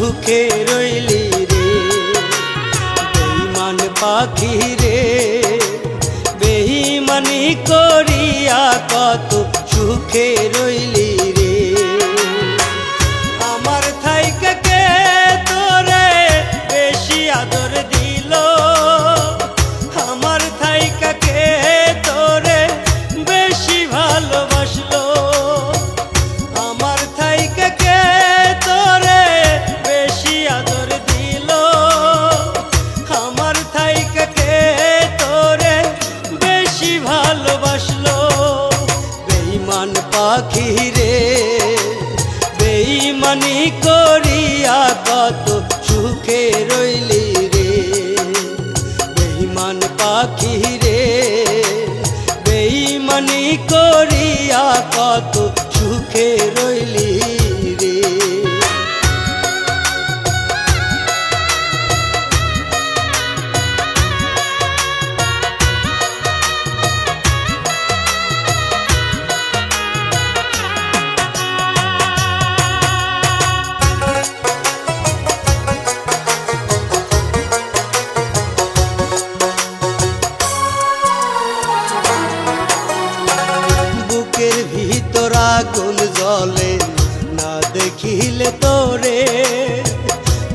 সুখে রইলি রে। বেঈমান পাখি রে, বেঈমানি করিয়া কত সুখে রইলি রে। আমার থাইকা কে তোরে বেশি আদর দিল, আমার থাইকা কে তোরে বেশি ভালোবাসলো, আমার থাইকা কে তোরে বেশি আদর দিল, আমার থাইকা কে তোরে বেশি ভালোবাসলো। বেঈমান পাখি রে, বেঈমানি করিয়া কত সুখে রইলি রে। বেঈমান পাখি রে, বেঈমানি করিয়া কত সুখে রইলি রে। বুকের ভিতর আগুন জ্বলে না দেখিলে তোরে,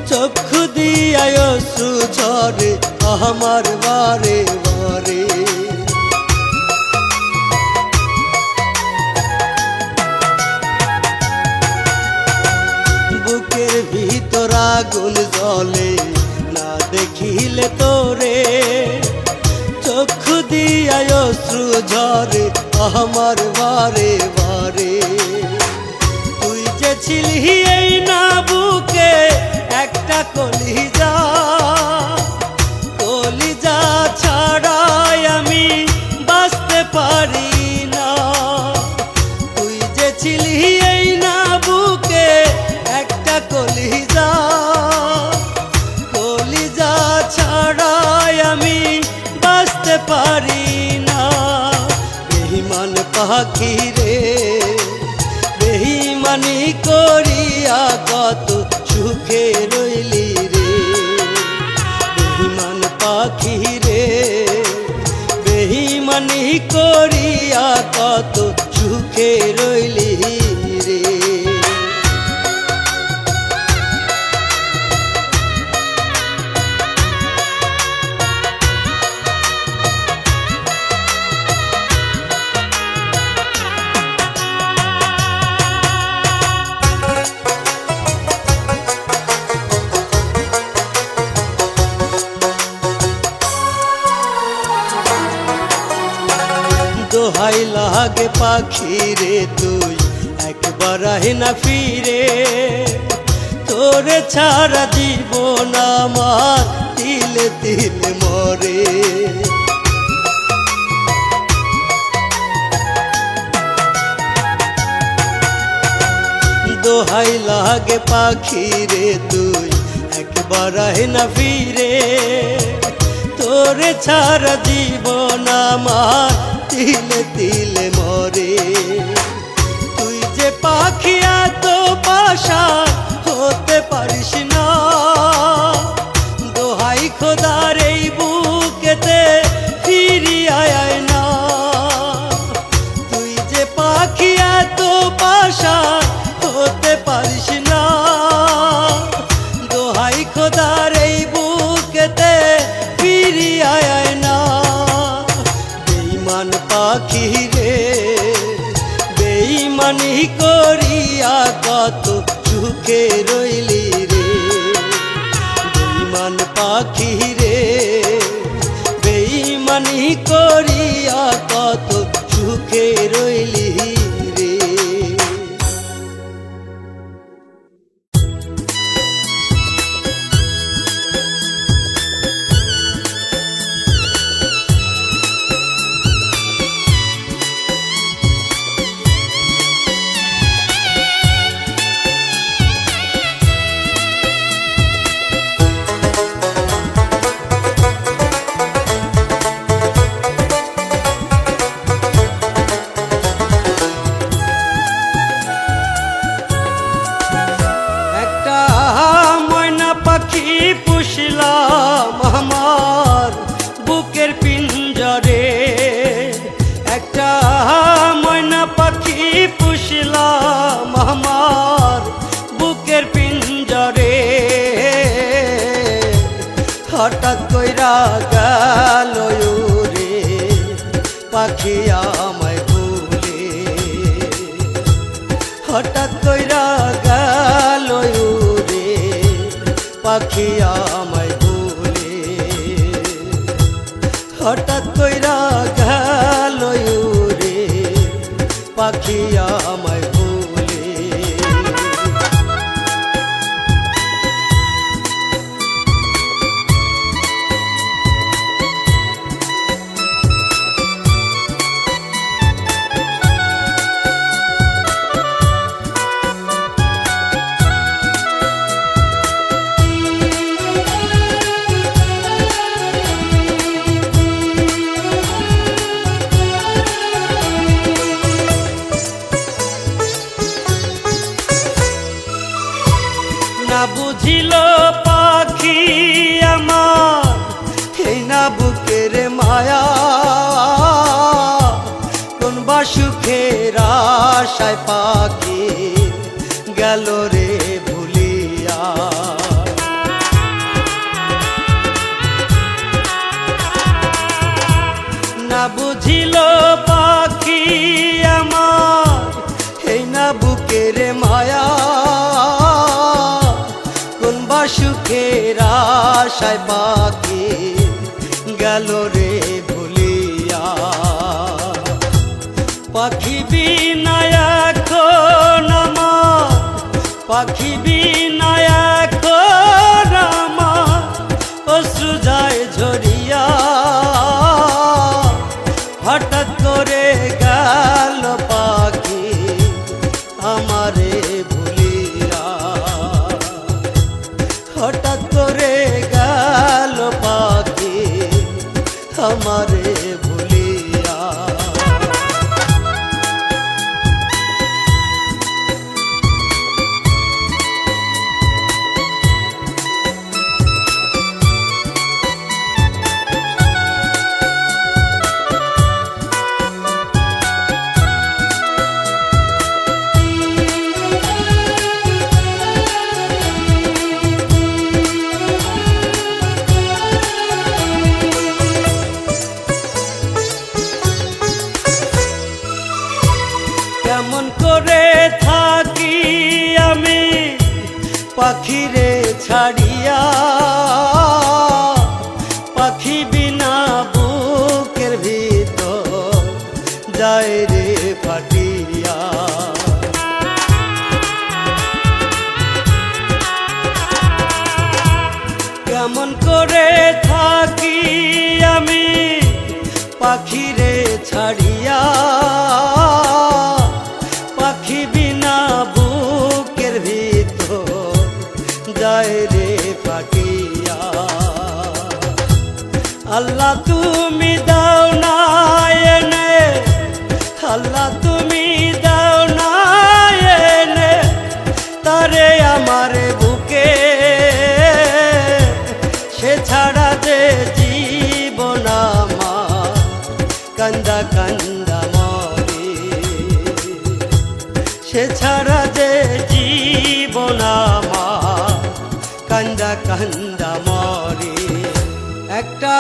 চক্ষু দিয়ায় অশ্রু ঝরে আমার বারে বারে। বুকের ভিতর আগুন জ্বলে না দেখিলে তোরে, চক্ষু দিয়ায় অশ্রু ঝরে আমার বারে বারে। তুই যে ছিলি এই না বুকে একটা কলিজা, কলিজা ছাড়াই আমি বাঁচতে পারি না। তুই যে ছিলি এই না বুকে একটা কলিজা, কলিজা ছাড়াই আমি বাঁচতে পারি না। বেঈমান পাখি রে, বেঈমানি করিয়া কত সুখে রইলি রে। বেঈমান পাখি রে, বেঈমানি করিয়া কত সুখে রইলি রে। দোহাই লাগে পাখি রে, তুই একবার আহে না ফিরে, তোরে ছাড়া জীবন আমার তিলে তিলে মরে। দোহাই লাগে পাখি রে, তুই একবার আহে না ফিরে, তোরে ছাড়া জীবন আমার তিলে তিলে মরে। তুই যে পাখি এত পাশান হতে পারিস না, দোহাই খোদার এই বুকেতে ফিরিয়ে আয় না। তুই যে পাখি এত পাশান হতে পারিস না, দোহাই খোদার এই বুকেতে ফিরিয়ে আয় না। বেঈমান পাখি রে, বেঈমানি করিয়া কত সুখে রইলি রে। বেঈমান পাখি রে, বেঈমানি করিয়া কত সুখে রইলি রে। হঠাৎ কইরা গেল উড়ে পাখি আমায় ভুলে হঠাৎ কইরা গেল উড়ে পাখি আমায় ভুলে হঠাৎ কইরা গেল উড়ে পাখি আমায় ভুলে না বুঝিল পাখি আমার এই না বুকের মায়া কোন বা সুখের আশায় পাখি গেল রে ভুলিয়া না বুঝিল পাখি আমার এই না বুকের মায়া সুখের আশায় পাখি গেল রে ভুলিয়া পাখি বিনা এখন আমার পাখি বিনা এখন আমার অশ্রু যায় ঝরিয়া হঠাৎ করে গেল পাখি আমারে ভুলিয়া হঠাৎ করে গেল পাখি আমারে ভুলিয়া কেমন করে থাকি আমি পাখিরে ছাড়িয়া পাখি বিনা বুকের ভিতর যায় রে ফাটিয়া কেমন করে থাকি আমি পাখিরে ছাড়িয়া পাখি বিনা বুকের ভিতর যায় রে ফাটিয়া আল্লাহ তুমি দাও না এনে আল্লাহ তুমি দাও না এনে তারে আমার বুকে সে ছাড়া যে জীবন আমার কান্দা কান্দা মরে সে ছাড়া যে জীবন আমার কান্দা কান্দা মরে একটা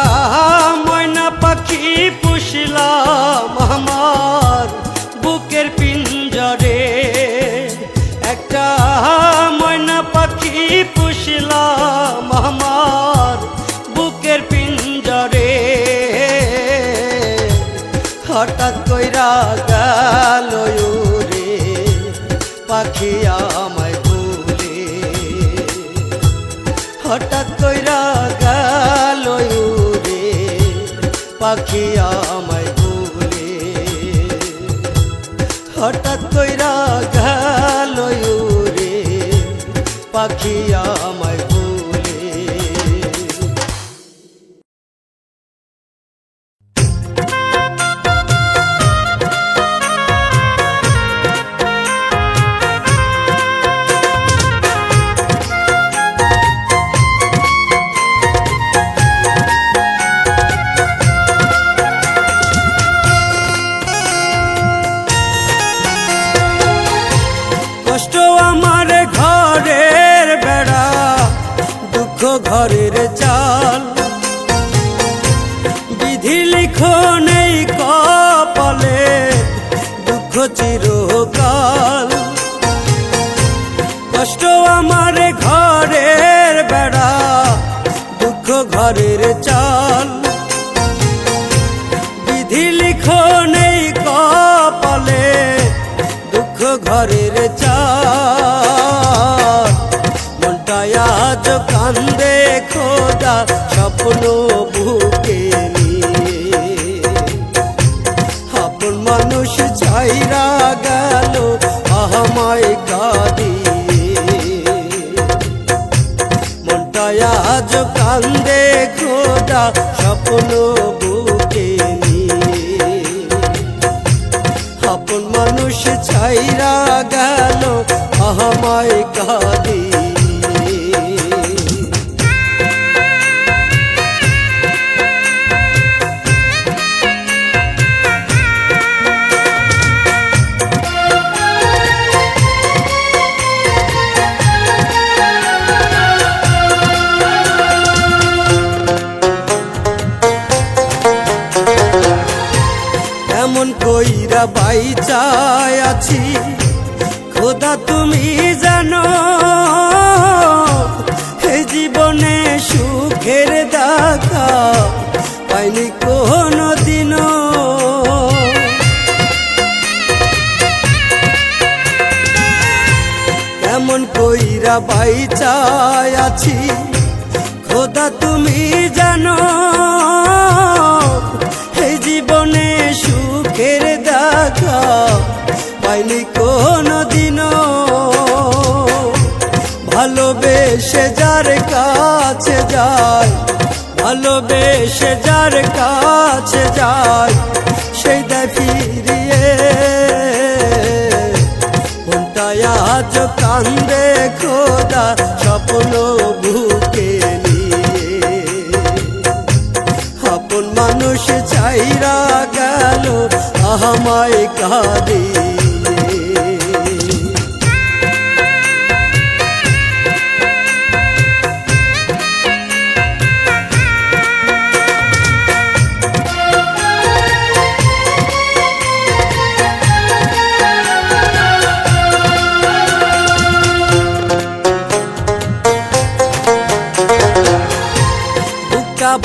ময়না পাখি পুষলাম আমার বুকের পিঞ্জরে একটা ময়না পাখি পুষলাম আমার বুকের পিঞ্জরে হঠাৎ কইরা গেল উড়ে পাখি আমায় ভুলে হঠাৎ কইরা গেল উড়ে পাখি আমায় ভুলে হঠাৎ কইরা গেল উড়ে পাখি আমায় ভুলে কষ্ট আমার ঘরের বেড়া ঘরের চাল। বিধি লিখো নেই কপালে দুঃখ চিরকাল। কষ্ট আমার ঘরের বেড়া দুঃখ ঘরের চাল। বিধি লিখো নেই কপালে দুঃখ ঘরের চাল। মনটায় আজ কান্দে খোদা স্বপ্ন বুকে নিয়ে। আপন মানুষ ছাইরা গেল আমায় কাঁদিয়ে। মনটায় আজ কান্দে খোদা স্বপ্ন বুকে নিয়ে। আপন মানুষ ছাইরা গেল আমায় কাঁদিয়ে। এমন কইরা বাইচায় আছি খোদা তুমি জানো। হে জীবনে সুখের দেখা পাইনি কোনো দিনও। এমন কইরা বাইচায় আছি খোদা তুমি জানো। এই জীবনে সুখের দেখা পাইনি কোনো দিনও। ভালোবেসে যার কাছে যায়, ভালোবেসে যার কাছে যায় সেই দেয় ফিরিয়ে। মনটায় আজ কান্দে খোদা স্বপ্ন বুকে নিয়ে। আপন মানুষ ছাইরা গেল আমায় কাঁদিয়ে।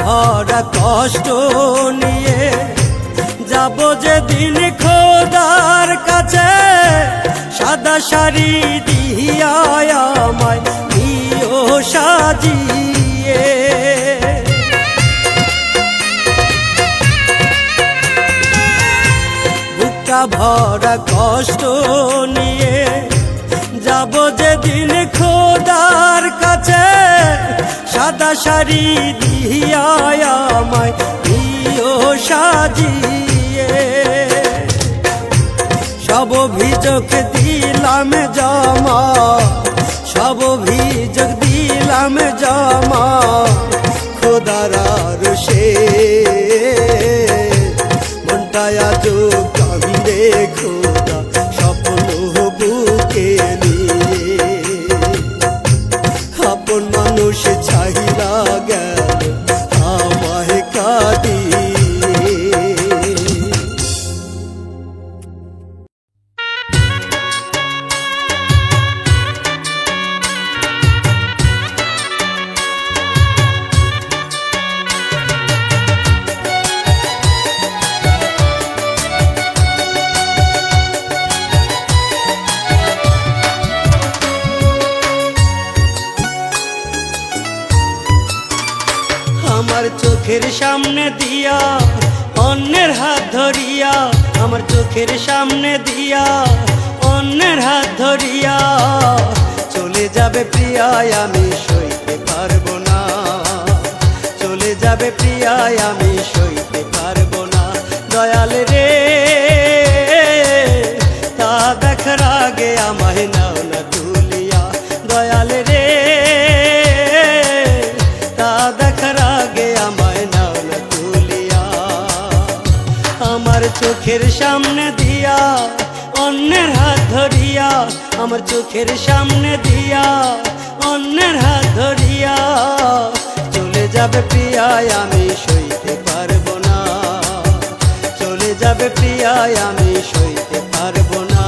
ভরা কষ্ট নিয়ে যাব যেদিন খোদার কাছে। সাদা শাড়ি দিয়া আমায় দিও সাজিয়ে। বুকটা ভরা কষ্ট নিয়ে যাব যেদিন খোদার কাছে। সাদা শাড়ি দিয়া আমায় দিও সাজিয়ে। সব অভিযোগ দিলাম জমা, সব অভিযোগ দিলাম জমা খোদার আরশে। মনটায় আজ কান্দে খোদা স্বপ্ন বুকে নিয়ে। আপন মানুষ ছাইরা গেল আমায় কাঁদিয়ে। আমার চোখের সামনে দিয়া অন্যের হাত ধরিয়া, আমার চোখের সামনে দিয়া অন্যের হাত ধরিয়া চলে যাবে প্রিয়ায় আমি সইতে পারবো না। চলে যাবে প্রিয়ায় আমি সইতে পারবো না। দয়াল রে তা দেখার আগে আমায় নাও না তুলিয়া। দয়াল রে তা দেখার আগে আমায় নাও না তুলিয়া। আমার চোখের সামনে দিয়া অন্যের হাত ধরিয়া, আমার চোখের সামনে দিয়া অন্যের হাত ধরিয়া যাবে প্রিয়ায় আমি সইতে পারবো না, চলে যাবে প্রিয়ায় আমি সইতে পারবো না।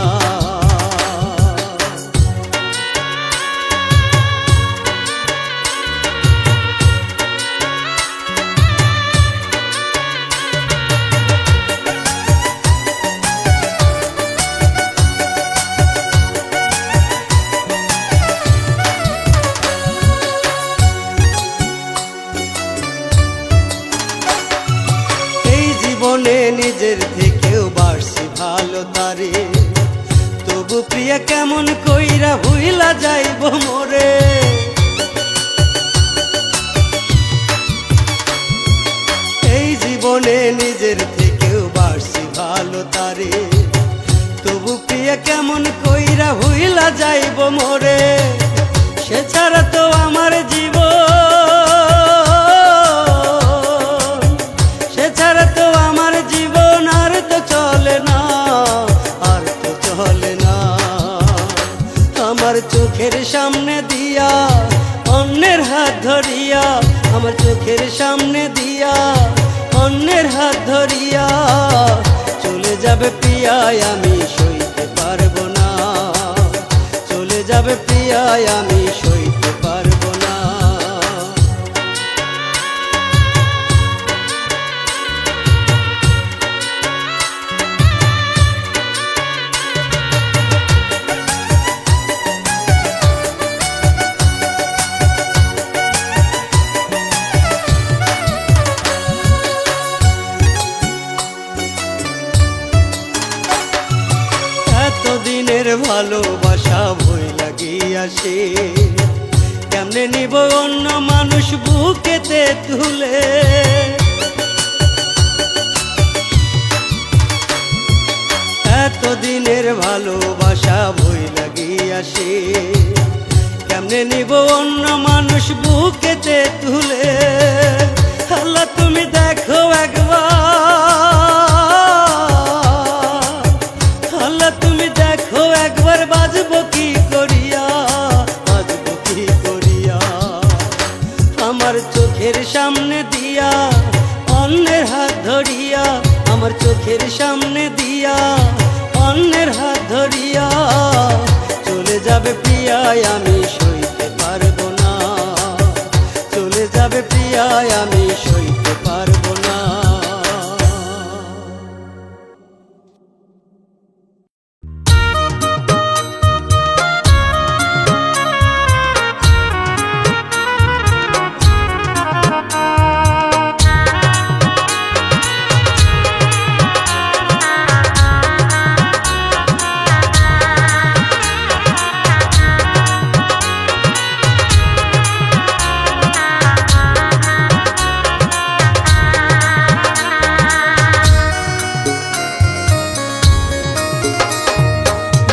জীবনে নিজের থেকেও বাড়ছি ভালো তারে, তবু প্রিয়া কেমন কইরা ভুইলা যাইব মোরে। এই জীবনে নিজের থেকেও বাড়ছি ভালো তারে, তবু প্রিয়া কেমন কইরা ভুইলা যাইব মোরে। সে ছাড়া তো আমার জীবন, সে ছাড়া তো আমার জীবন আর তো চলে না, আর তো চলে না। আমার চোখের সামনে দিয়া অন্যের হাত ধরিয়া, আমার চোখের সামনে দিয়া অন্যের হাত ধরিয়া, চলে যাবে প্রিয়ায় আমি সইতে পারবো না, চলে যাবে প্রিয়ায় আমি সইতে পারবো না। এতদিনের ভালোবাসা ভইলা গিয়াছে, কেমনে নিব অন্য মানুষ বুকেতে তুলে। এতদিনের ভালোবাসা ভইলা গিয়াছে, কেমনে নিব অন্য মানুষ বুকেতে তুলে। আল্লাহ তুমি দেখো একবার, আল্লাহ তুমি দেখো একবার বাজবো কি করিয়া, বাজবো কি করিয়া। আমার চোখের সামনে দিয়া অন্যের হাত ধরিয়া, আমার চোখের সামনে দিয়া অন্যের হাত ধরিয়া, চলে যাবে প্রিয়ায় আমি সইতে পারবো না, চলে যাবে প্রিয়ায় আমি সইতে পারবো না।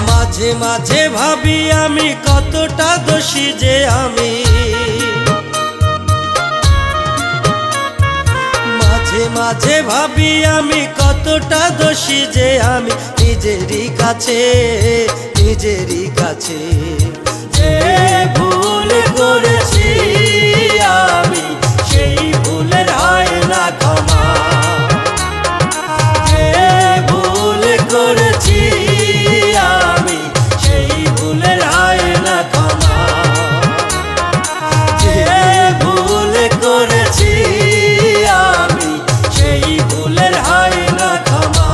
মাঝে মাঝে ভাবি আমি কতটা দোষী যে আমি, মাঝে মাঝে ভাবি আমি কতটা দোষী যে আমি, নিজেরই কাছে নিজেরই কাছে যে ভুল করেছি আমি, সেই ভুলের হয় না ক্ষমা। যে ভুল করেছি আমি, সেই ভুলের হয় না ক্ষমা। যে ভুল করেছি আমি, সেই ভুলের হয় না ক্ষমা।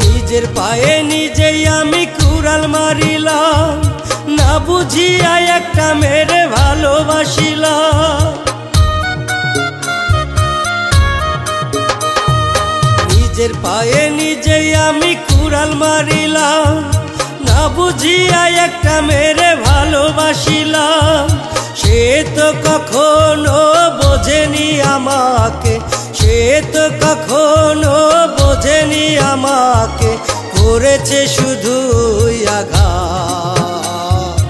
নিজের পায়ে নিজেই আমি কুড়াল মারিলাম, না বুঝিয়া একটা মেরে ভালোবাসিলাম। নিজের পায়ে নিজেই আমি কুড়াল মারিলাম, না বুঝিয়া একটা মেরে ভালোবাসিলাম। সে তো কখনো বোঝেনি আমাকে, সে তো কখনো বোঝেনি আমাকে, করেছে শুধুই আঘাত,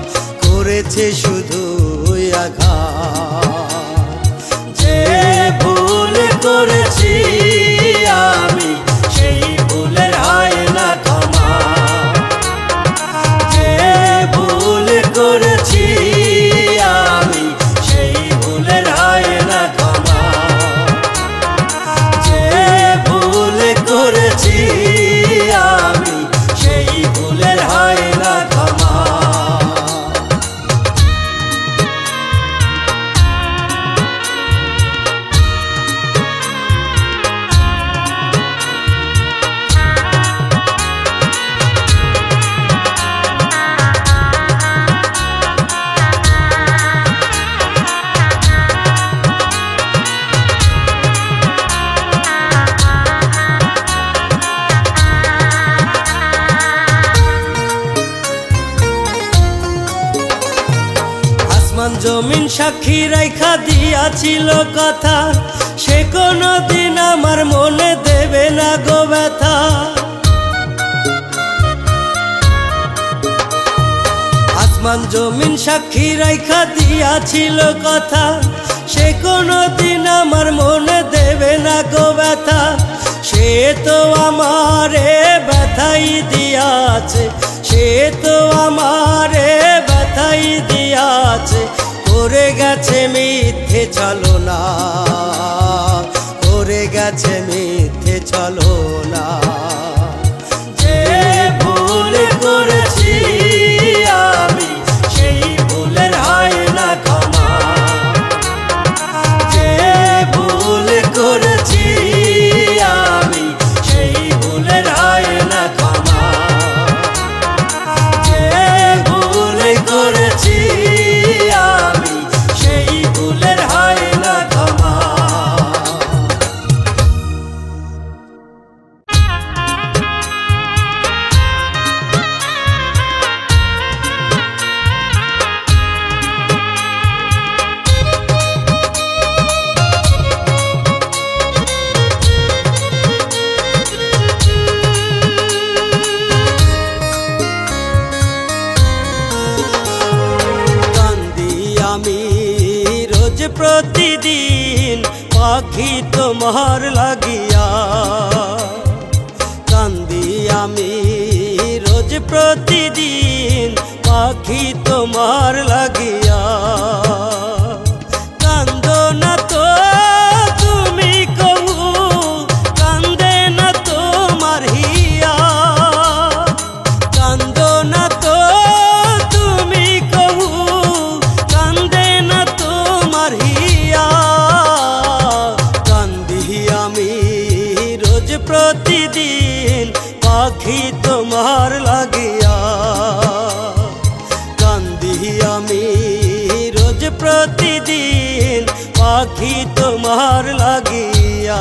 করেছে শুধুই আঘাত। যে ভুল করেছি আমি সেই ভুলের হয় না ক্ষমা, যে ভুল করেছি আমি সেই ভুলের হয় না ক্ষমা, যে ভুল করেছি আমি সেই ভুলের হয় না ক্ষমা। আসমান জমিন সাক্ষী রাইখা দিয়াছিল কথা, সে কোনদিন আমার মনে দেবে না গো ব্যথা। আসমান জমিন সাক্ষী রাইখা দিয়াছিল কথা, সে কোনদিন আমার মনে দেবে না গো ব্যথা। সে তো আমারে ব্যথাই দিয়াছে, সে তো আমারে ব্যথাই দিয়াছে, করে গেছে মিথ্যে ছলনা, করে গেছে মিথ্যে ছলনা। যে ভুল করেছি আমি সেই ভুলের হয় না ক্ষমা, যে ভুল করেছি আমি সেই ভুলের হয় না ক্ষমা, যে ভুল করেছি আমি সেই ভুলের হয় না ক্ষমা। প্রতিদিন পাখি তোমার লাগিয়া, কান্দি আমি রোজ প্রতিদিন পাখি তোমার লাগিয়া। কান্দো না তো তুমি কহু, কান্দে না তোমার হিয়া, কান্দো না তো তুমি কহু, কান্দে না তোমার হিয়া। কান্দি আমি রোজ প্রতিদিন পাখি তোমার লাগিয়া, কান্দি আমি রোজ প্রতিদিন পাখি তোমার লাগিয়া।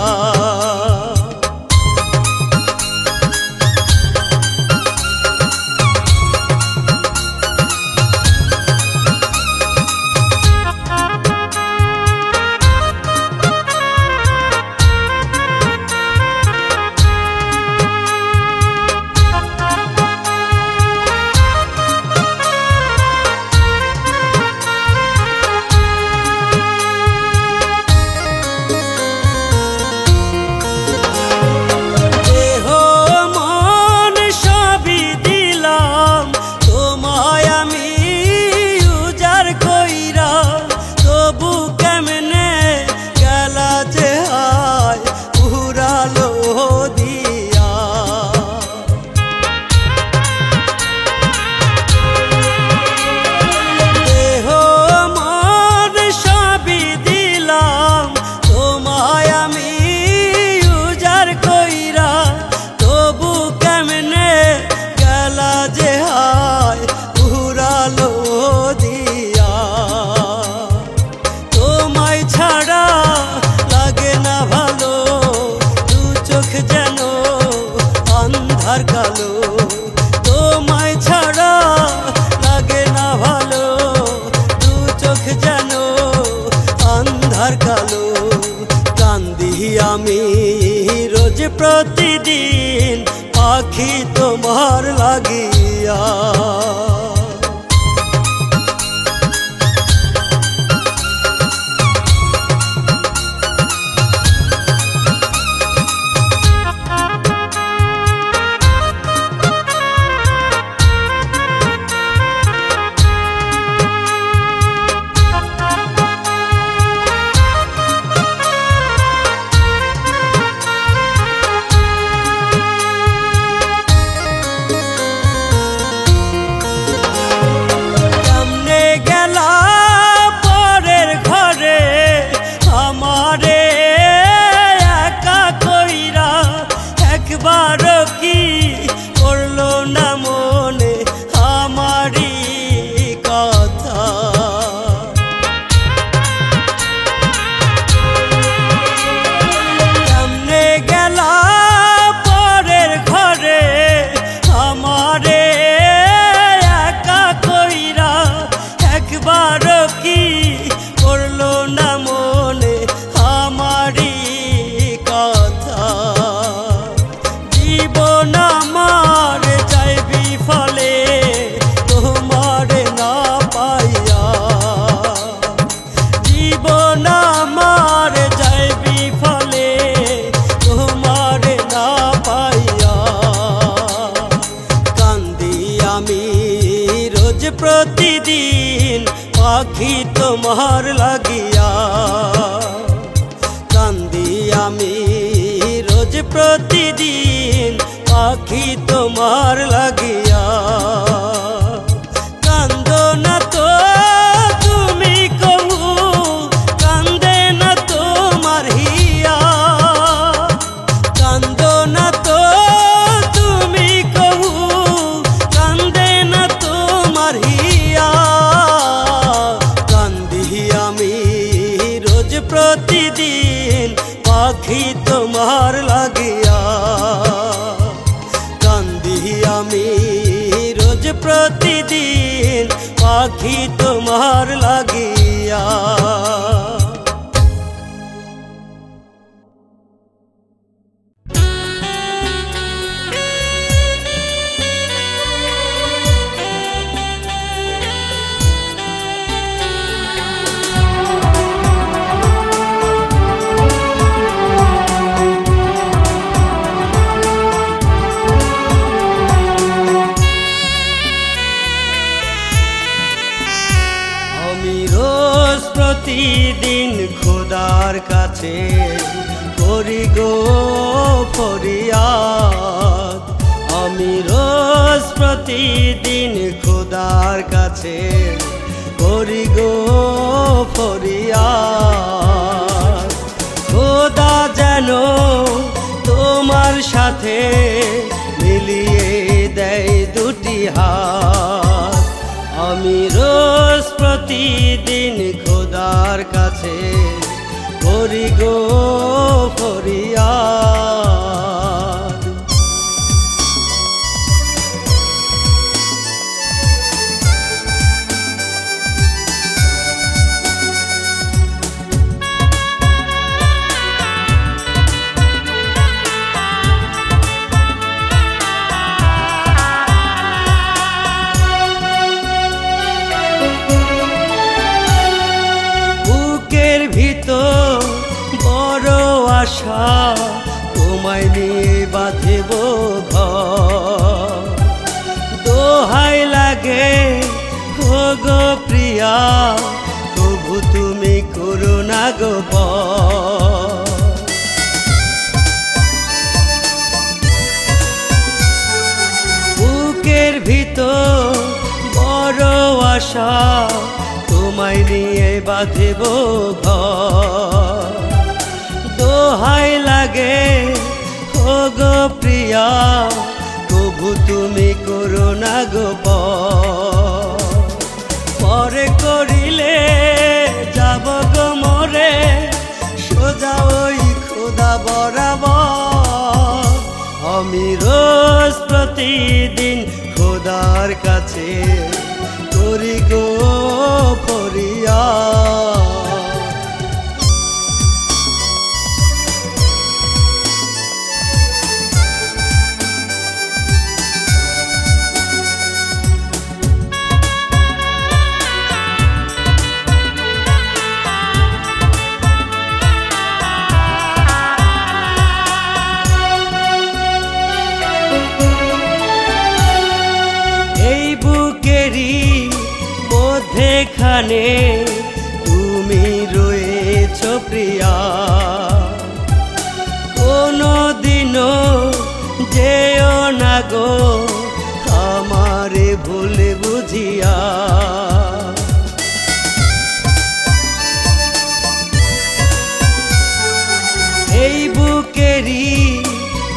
চোখ যেন আন্ধার কালো। কান্দি আমি রোজ প্রতিদিন পাখি তোমার লাগিয়া। প্রতিদিন পাখি তোমার লাগিয়া। কান্দি আমি রোজ প্রতিদিন পাখি তোমার লাগিয়া। কান্দো না তো তুমি কহু, কান্দে না তোমার হিয়া। কান্দো না তো তুমি কহু, কান্দে না তোমার হিয়া। কান্দি আমি রোজ প্রতিদিন পাখি তোমার লাগিয়া। কান্দি আমি রোজ প্রতিদিন পাখি তোমার লাগিয়া। প্রতিদিন খোদার কাছে করি গো ফরিয়াদ। আমি রোজ প্রতিদিন খোদার কাছে করি গো ফরিয়াদ। খোদা যেন তোমার সাথে মিলিয়ে দেয় দুটি হাত। আমি রোজ প্রতিদিন খোদার কাছে করি গো ফরিয়াদ। বড় আশা তোমায় নিয়ে বাঁধিব ঘর। দোহাই লাগে ও গো প্রিয়া, তবু তুমি করো না গো পর। বুকের ভিতর বড় আশা তোমায় নিয়ে বাঁধিব ঘর। দোহাই লাগে ও গো প্রিয়া, তবু তুমি করো না গো পরে করিলে যাব গো মরে সোজা ওই খোদা বরাবর। আমি রোজ প্রতিদিন খোদার কাছে করি গো ফরিয়াদ। যেখানে তুমি রয়েছ প্রিয়া, কোনো দিনও যেও না গো আমারে ভুলে বুঝিয়া। এই বুকেরই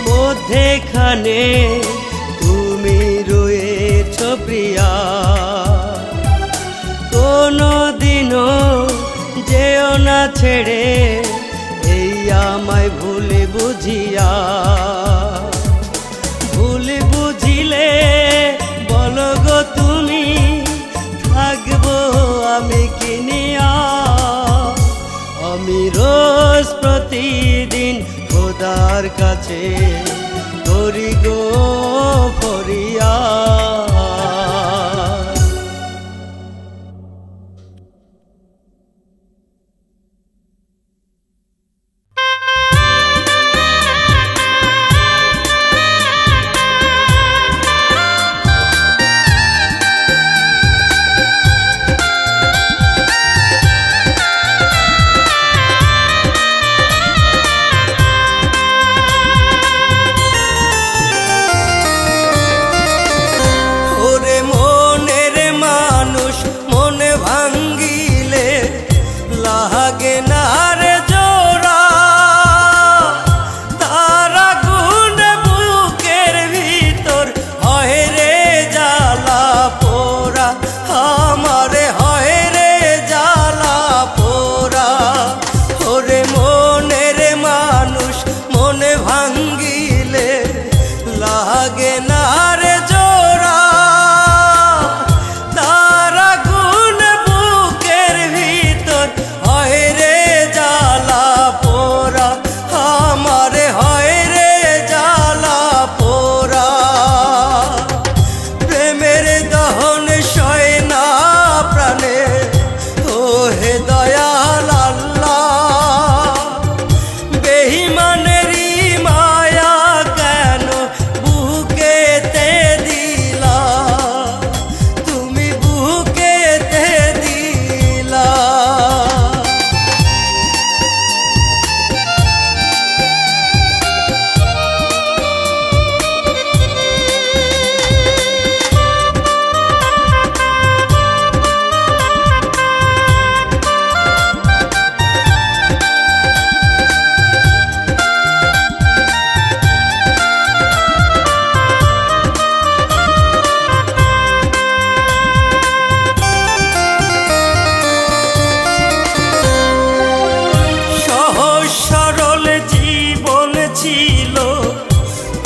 মধ্যেখানে তুমি রয়েছ প্রিয়া, কোনো দিনও যেও না ছেড়ে এই আমায় ভুলে বুঝিয়া। ভুলে বুঝিলে বলো গো তুমি থাকবো আমি কিনিয়া। আমি রোজ প্রতিদিন খোদার কাছে করি গো ফরিয়াদ।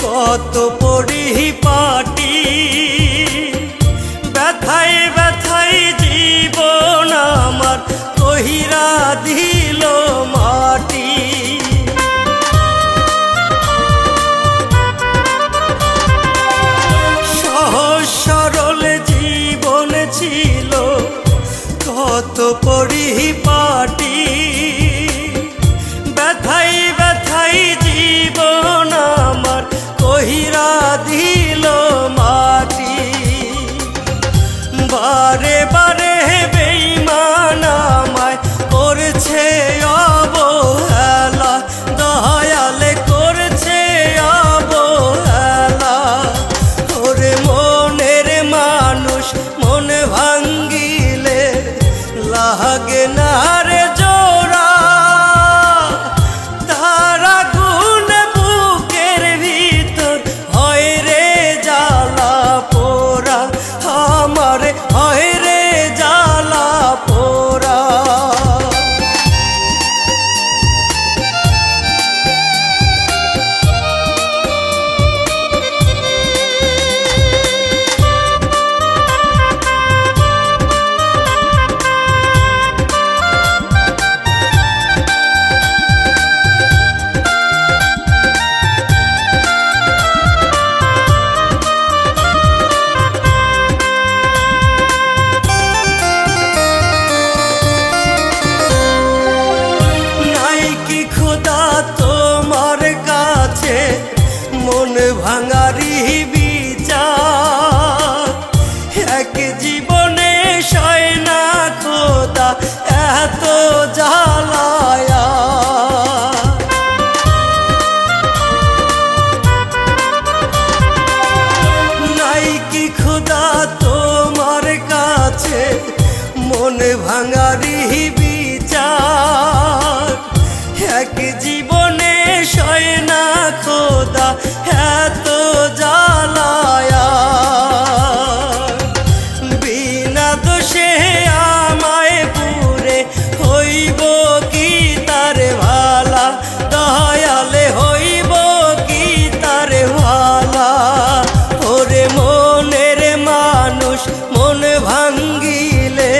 কত পরিপাটি, ব্যথায় ব্যথায় জীবন আমার কহিরা দিল মাটি। সহজ সরল জীবন ছিল কত পরিপাটি, ব্যথায় ব্যথায় জীবন আমার কহিরা দিল মাটি। বারে বারে বেঈমান আমায় করছে অবহেলা, দয়াল করছে অবহেলা। ওরে মনের মানুষ মন ভাঙ্গিলে লাগে না রে জোড়া, তারা গুণ বুকের ভিতর হয় রে জ্বালা পোড়া, আমার হয় রে জ্বালা পোড়া। বিচার এক জীবনে সয় না খোদা এত জ্বালায়া বিনা দোষে আমায় পুরে হইব কি তার ভালা দয়ালে হইব কি তার ভালা ওরে মনের মানুষ মন ভাঙ্গিলে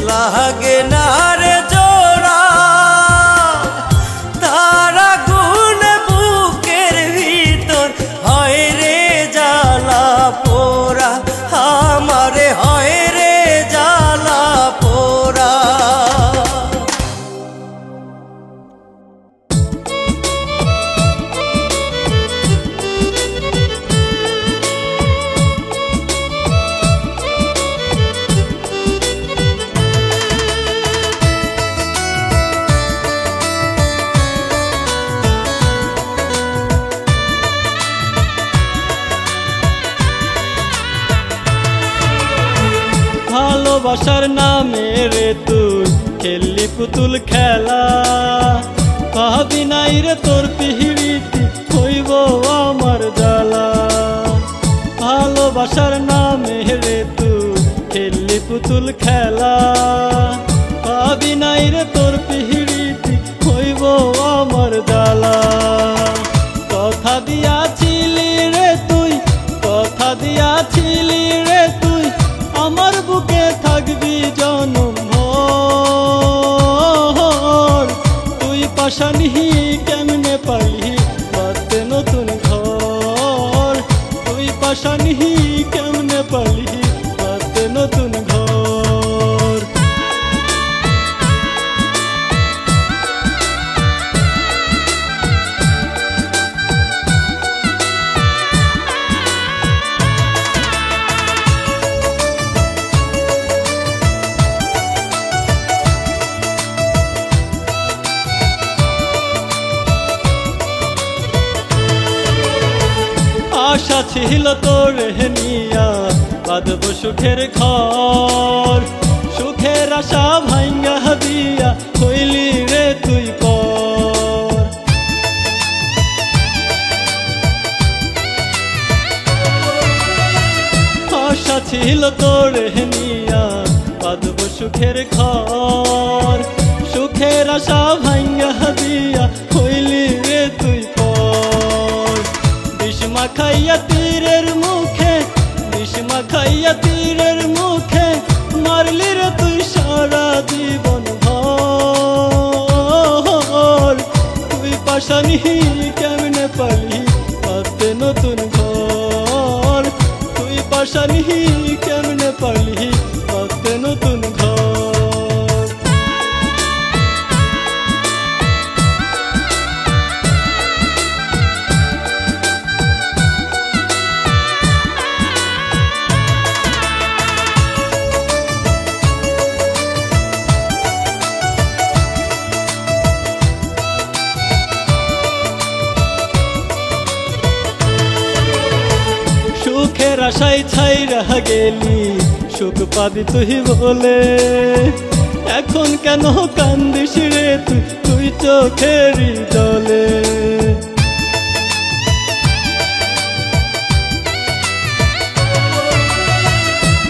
লাগে না রে জোড়া তারা গুণ বুকের ভিতর হয় রে জ্বালা পোড়া আমারে হয় রে জ্বালা পোড়া ভালোবাসার নামে রে তুই খেললি পুতুল খেলা ভাবি নাই রে তোর পিহিড়িতি হইব আমার জ্বালা ভালোবাসার নামে রে তুই খেললি পুতুল খেলা ভাবি নাই রে তোর পিহিড়িতি হইব আমার জ্বালা কথা দিয়াছিলি রে তুই কথা দিয়াছিলি রে তুই আমার বুকে থাকবি জনম ভর তুই পাশানি কেমনে পালি বাঁধতে নতুন ঘর তুই পাশানি কেমনে পালি বাঁধতে নতুন ঘর আশা ছিল তোর নিয়া বাঁধব সুখের ঘর সুখের আশা ভাঙ্গা দিয়া হইলি রে তুই পর আশা ছিল তোর নিয়া বাঁধব সুখের ঘর সুখের আশা ভাঙ্গা দিয়া হইলি রে তুই পর বিষ্মা খাইয়া তীরের মুখে বিষ্মা খাইয়া তীরের মুখে মারলি রে তুই সারা জীবন ভর তুই পাশানি কেমনে পালি বাঁধতে নতুন ঘর তুই পাশানি কেমনে পালি বাঁধতে নতুন ঘর সুখের আশায় ছাইরা গেলি সুখ পাবি তুই বলে এখন কেন কান্দিস রে তুই তুই চোখেরই জলে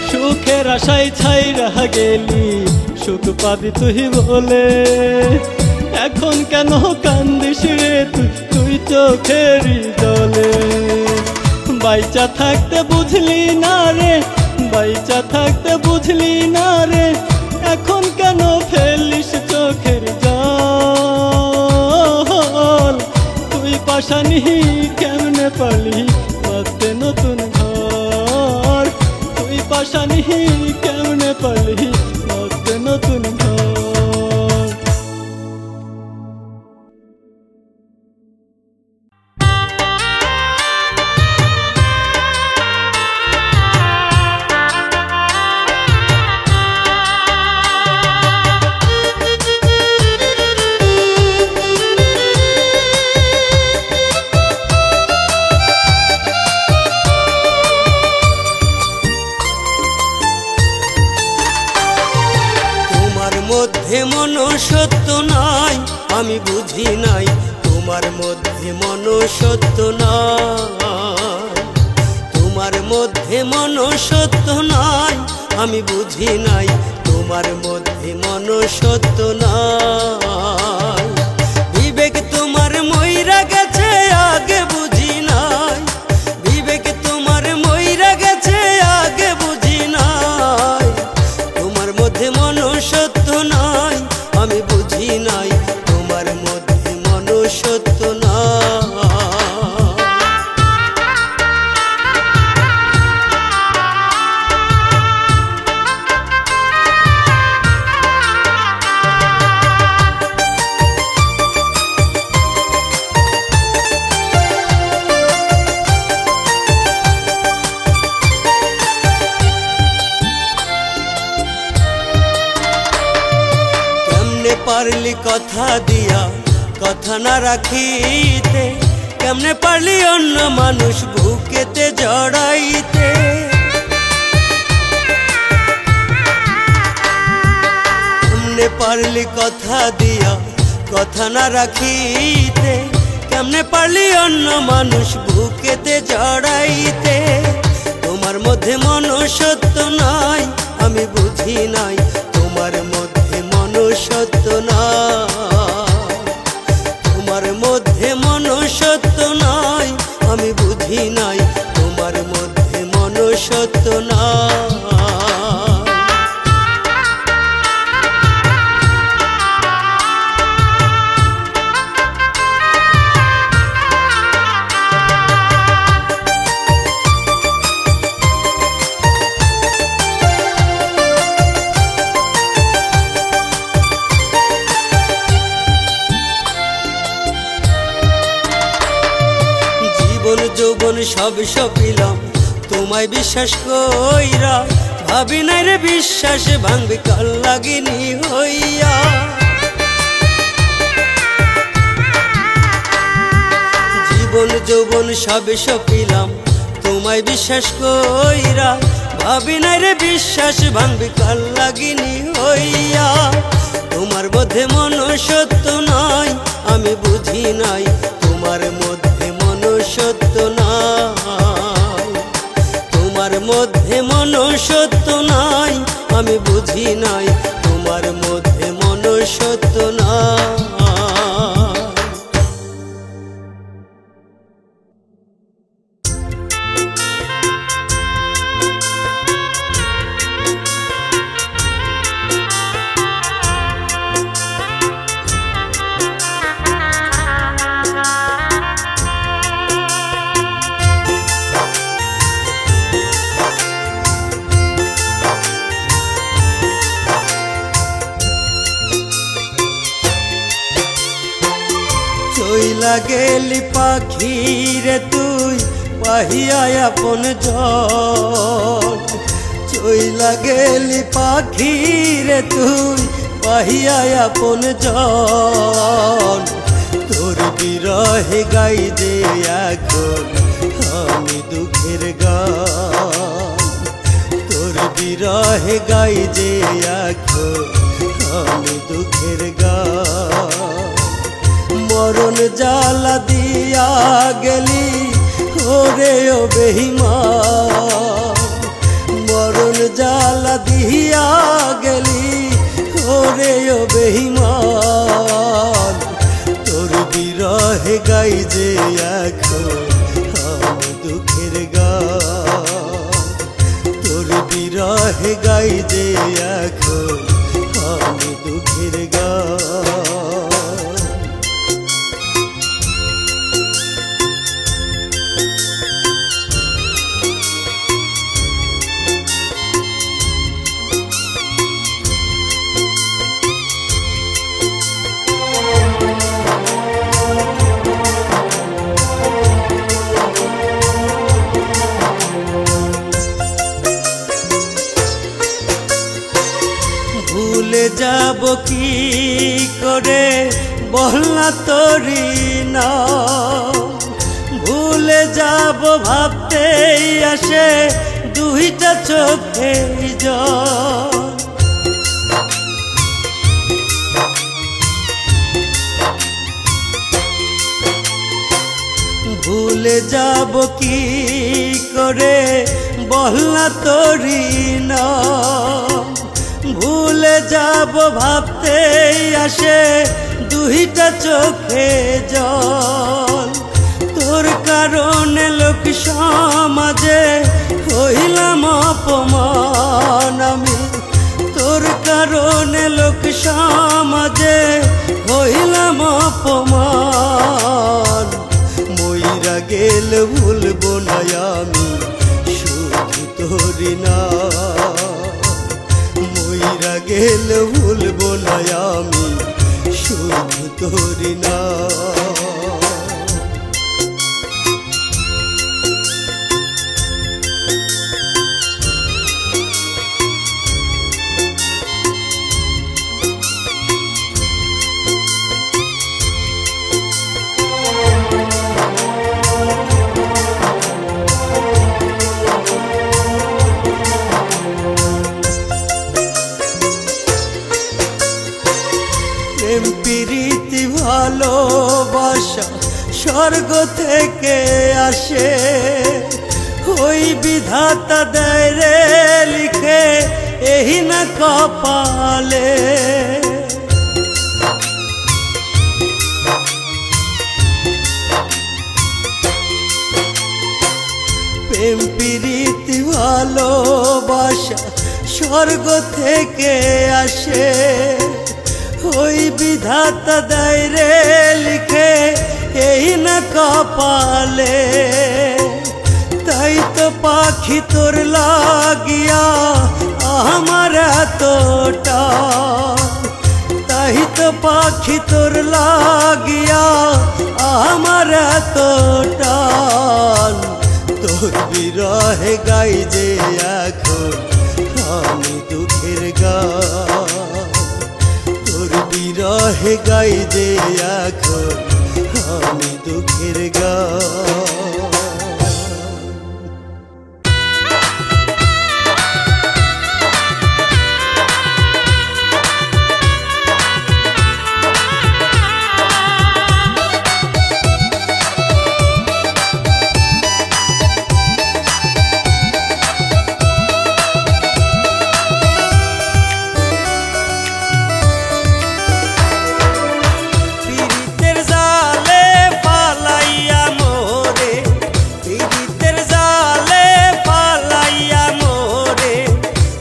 সুখের আশায় ছাইরা গেলি সুখ পাবি তুই বলে এখন কেন কান্দিস রে তুই তুই চোখেরই জলে বাইচা থাকতে বুঝলি না রে বাইচা থাকতে বুঝলি না রে এখন কেন ফেলিস চোখের জল তুই পাশানি কেমনে পালি বাঁধতে নতুন ঘর তুই পাশানি কেমনে পালি বাঁধতে নতুন ঘর মধ্যে মনুষ্যত্ব নাই, আমি বুঝি নাই তোমার মধ্যে মনুষ্যত্ব নাই। তোমার মধ্যে মনুষ্যত্ব নাই, আমি বুঝি নাই তোমার মধ্যে মনুষ্যত্ব নাই। বিবেক তোমার মইরা গেছে আগে বুঝি নাই, বিবেক তোমার মইরা গেছে আগে বুঝি নাই। তোমার মধ্যে মনুষ্যত্ব নাই, আমি বুঝি নাই তোমার মধ্যে মনুষ্যত্ব নাই। পারলি কথা দিয়া কথা না রাখিতে, কেমনে পারলি অন্য মানুষ বুকেতে জড়াইতে। কেমনে পারলি কথা দিয়া কথা না রাখিতে, কেমনে পারলি অন্য মানুষ বুকেতে জড়াইতে। তোমার মধ্যে মনুষ্যত্ব নাই, আমি বুঝি নাই তোমার মধ্যে মনুষ্যত্ব নাই। তোমার মধ্যে মনুষ্যত্ব নাই, আমি বুঝি নাই তোমার মধ্যে মনুষ্যত্ব নাই। যৌবন সব সপিলাম তোমায় বিশ্বাস কইরা, ভাবি নাই রে বিশ্বাস ভাঙবে কাল লাগিনি হইয়া। জীবন যৌবন সব সপিলাম তোমায় বিশ্বাস কইরা, ভাবি নাই রে বিশ্বাস ভাঙবে কাল লাগিনি হইয়া। তোমার মধ্যে মনুষ্যত্ব নাই, আমি বুঝি নাই তোমার মধ্যে মনুষ্যত্ব নাই। তোমার মধ্যে মনুষ্যত্ব নাই, আমি বুঝি নাই তোমার মধ্যে মনুষ্যত্ব নাই। চইলা গেলি পাখি রে তুই পাহিয়া আপন জন, চইলা গেলি পাখি রে তুই পাহিয়া আপন জন। তোর বিরহে গাই দে এখন আমি দুঃখের গান, তোর বিরহে গাই যে এখন আমি দুঃখের গান। মরণ জ্বালা দিয়া গেলি ওরে ও বেঈমান, মরণ জ্বালা দিয়া গেলি ওরে ও বেঈমান। তোর বিরহে গাই যে এখন আমি দুঃখের গান, তোর বিরহে গাই যে এখন আমি দুঃখের গান। ভুলে যাব কি করে বল না তোরি না, ভুলে যাব ভাবতেই আসে দুইটা চোখে জল। ভুলে যাব কি করে বলনা তোরি না, ভুলে যাব ভাবতেই আসে দুইটা চোখে জল। তোর কারণে লোক সমাজে হইলাম অপমান আমি, তোর কারণে লোক সমাজে হইলাম অপমান। মইরা গেল ভুলবো না আমি শুধু তোরি না, মইরা গেল ভুলবো না আমি শুধু তোরি না। প্রেম প্রীতি ভালোবাসা স্বর্গ থেকে আসে, ওই বিধাতা দেয় রে লিখে এই না কপালে। প্রেম প্রীতি ভালোবাসা স্বর্গ থেকে আসে, ওই বিধাতা দেয় রে লিখে এই না কপালে। তাই তো পাখি তোর লাগিয়া আমার এতটা, তাই তো পাখি তোর লাগিয়া আমার এতটা। তোর বিরহে গাই যে এখন আমি দুঃখের গান, তোর বিরহে গাই যে এখন আমি দুঃখের গান।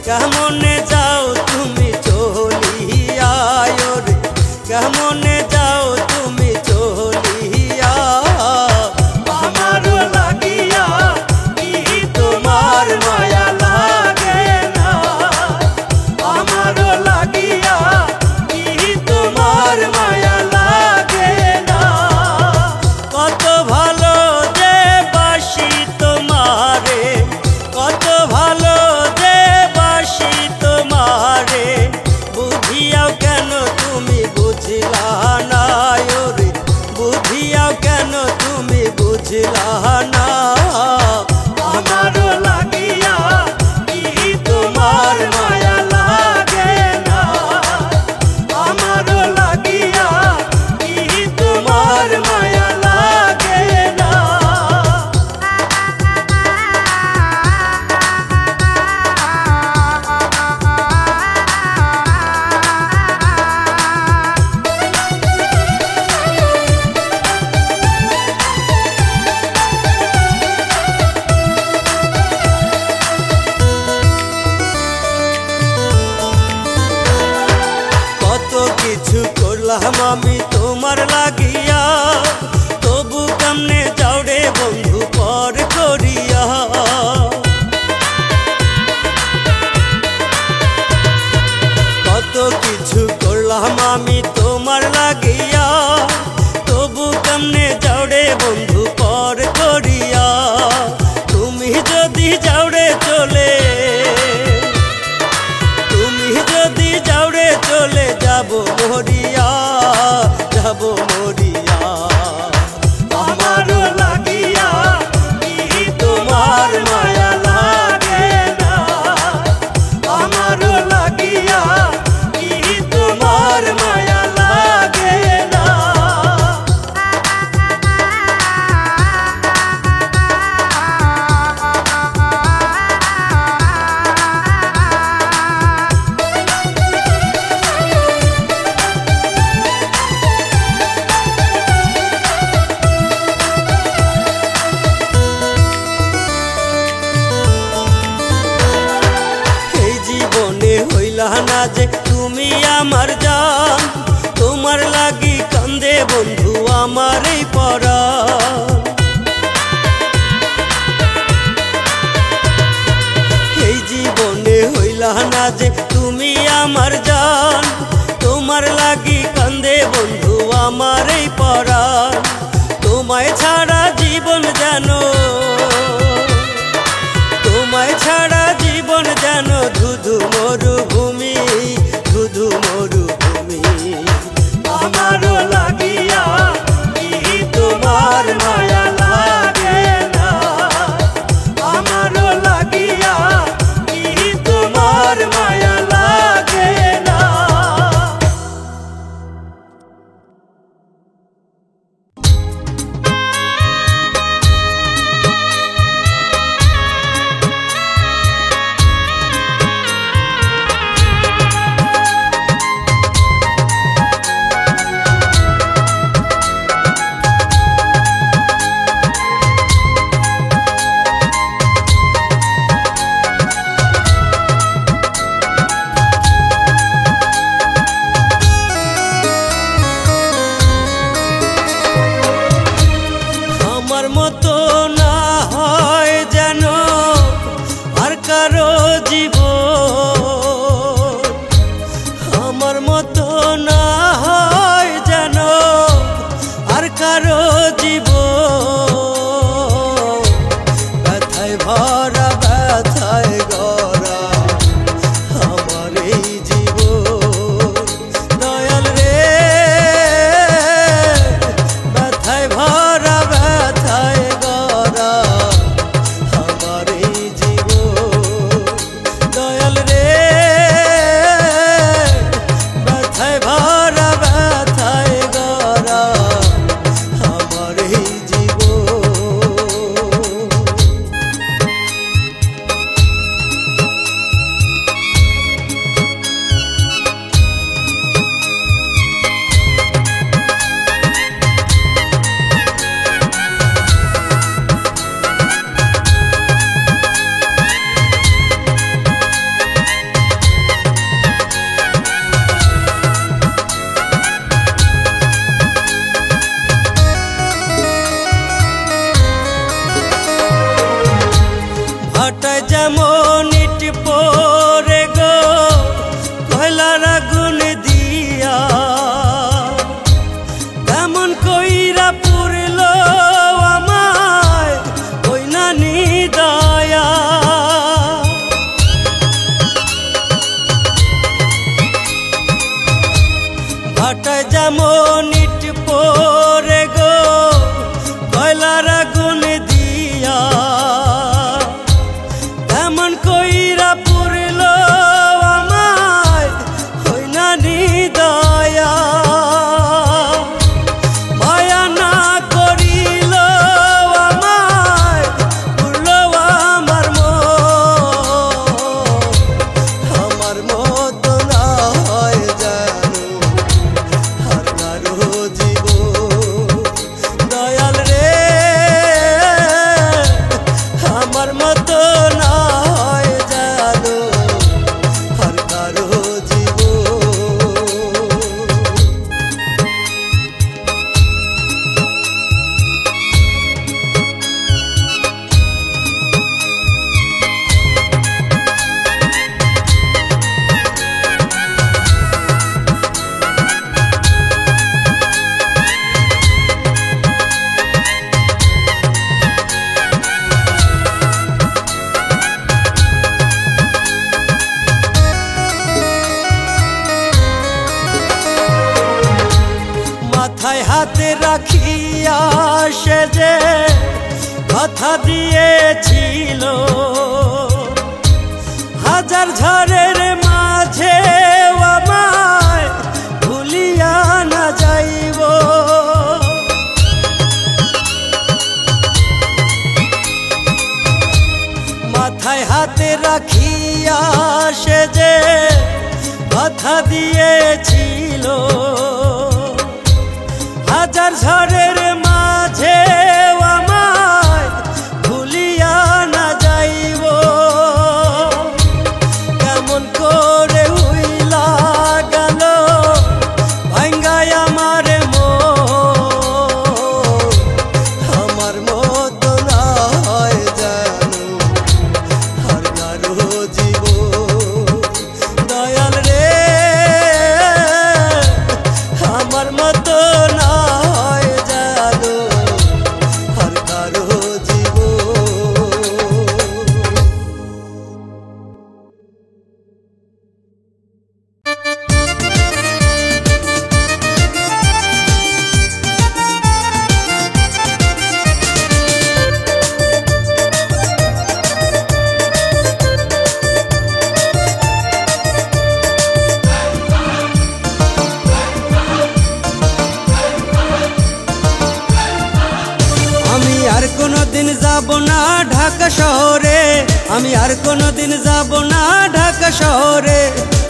কেমনে যাও তুমি চলিয়া রে, কেমনে যাও তুমি চলিয়া। আমার লাগিয়া কি তোমার মায়া লাগে না, আমার লাগিয়া কি তোমার মায়া লাগে না। কত ভালো যে বাসি তোমারে, কত ভালো যে বাসি তোমারে, বুঝিয়াও কেন তুমি বুঝলা না রে, বুঝিয়াও কেন তুমি বুঝলা না। আমার লাগিয়া কি তোমার মায়া লাগে না, আমার লাগিয়া কি তোমার মায়া লাগে না। কত কিছু করলাম আমি তোমার লাগিয়া, তবু কেমনে যাও রে বন্ধু পর করিয়া। কত কিছু করলাম আমি তোমার লাগিয়া, তবু কেমনে যাও রে বন্ধু পর করিয়া। তুমি যদি যাও রে চলে, তুমি যদি যাও রে চলে যাব মরিয়া, যাব মরিয়া। আমার লাগিয়া কি তোমার মায়া লাগে না, আমার লাগিয়া কি তোমার মায়া লাগে না। জানা যে তুমি আমার জান, তোমার লাগি কান্দে বন্ধু আমার এই পরাণ। তোমায় ছাড়া জীবন যেন, তোমায় ছাড়া জীবন যেন ধুধু মরুভূমি, ধুধু মরুভূমি। আমারও লাগিয়া কি তোমার মায়া লাগে না, আমারও লাগিয়া কি তোমার মায়া লাগে না। আমার মতো না হয় যেন আর কারো জীবন, আমার মতো না হয় যেন আর কারো জীবন। ব্যথায় ভরা ব্যথায় গড়া আমার এই জীবন, দয়াল রে ব্যথায় ভরা ব্যথায় গড়া আমার এই জীবন, দয়াল রে ব্যথায় ভরা ব্যথায় গড়া আমার এই জীবন। ভাটায় যেমন ইট পড়ে গো কয়লার আগুন দিয়া, তেমন কইরা পুরল আমায় ওই নানি দয়া। ভাটায় যেমন ইট পড়ে গো কয়লার আগুন দিয়া, তেমন কইরা পুরল আমায় ওই নানি দয়া। মায়া না করিল আমায় পুরল আমার আমার মতো না হয় যেন আর কারো জীবন, দয়াল রে আমার মতো না হয় যেন আর কারো জীবন। মাথায় হাতে রাখিয়া সে যে কথা দিয়েছিল, হাজার ঝড়ের মাঝে আমায় ভুলিয়া না যাইব। মাথায় হাতে রাখিয়া সে যে কথা দিয়েছিল, হাজার ঝড়ের মাঝে আমায় ভুলিয়া না যাইব। কেমন করে হইলা গেল ভাঙ্গায় আমার আমার মতো না হয় যেন আর কারো জীবন, কোনোদিন যাব না ঢাকা শহরে, আমি আর কোনোদিন যাব না ঢাকা শহরে,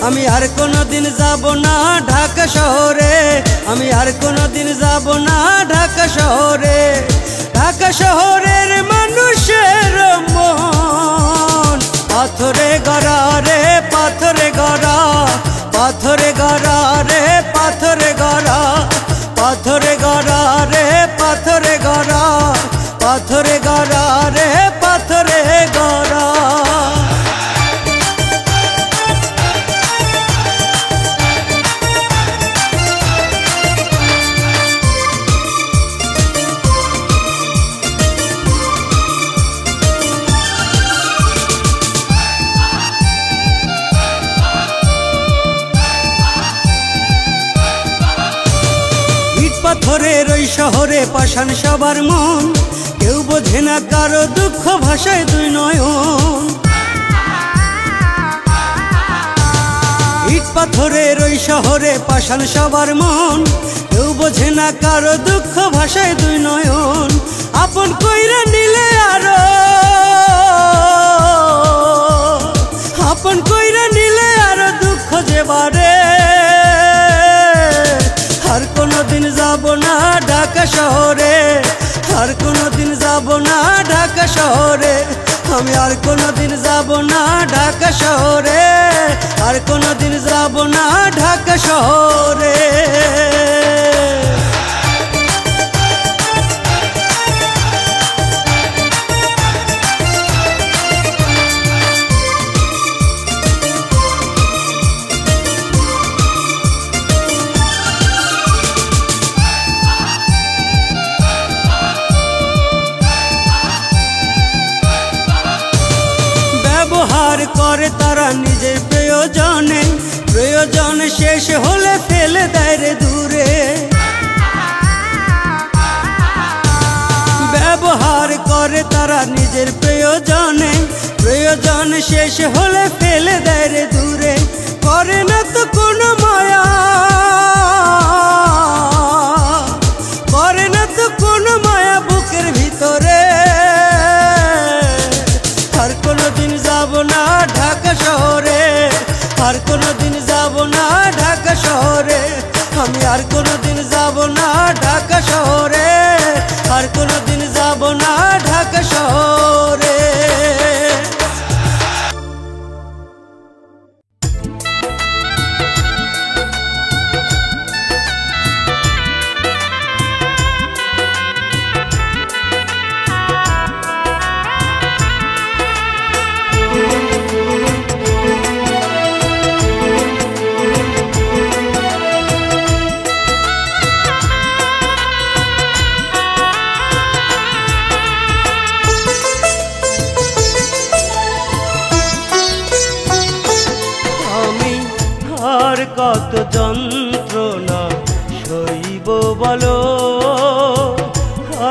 আমি আর কোনোদিন যাব না ঢাকা শহরে, আমি আর কোনোদিন যাব না ঢাকা শহরে। ঢাকা শহরের মানুষের মন পাথরে গড়া রে, পাথরে গড়া, পাথরে গড়া রে, পাথরে গড়া, পাথরে গড়া রে, পাথরে গড়া, পাথরে গড়া রে, পাথরে গড়া। পাথরের ওই শহরে পাষাণ সবার মন, কেউ বোঝে না কারো দুঃখ ভাষায় দুই নয়ন। ইট পাথরের ওই শহরে পাষাণ সবার মন, কেউ বোঝে না কারো দুঃখ ভাষায় দুই নয়ন। আপন কইরা নিলে আরো, আপন কইরা নিলে আরো দুঃখ যে বাড়ে। আর কোনোদিন যাব না ঢাকা শহরে, আর কোনোদিন যাব না ঢাকা শহরে, আমি আর কোনোদিন যাব না ঢাকা শহরে, আর কোনোদিন যাব না ঢাকা শহরে। ব্যবহার করে তারা নিজের প্রয়োজনে, প্রয়োজন শেষ হলে ফেলে দেয় রে দূরে। ব্যবহার করে তারা নিজের প্রয়োজনে, প্রয়োজন শেষ হলে ফেলে দেয় রে দূরে। করে না তো কোনো মায়া, করে না তো কোনো মায়া বুকের ভিতরে। আর কোনোদিন যাব না ঢাকা শহরে, আর কোনোদিন যাব না ঢাকা শহরে, আমি আর কোনোদিন যাব না ঢাকা শহরে, আর কোনোদিন যাব না ঢাকা শহরে। কত যন্ত্রণা সইব বলো,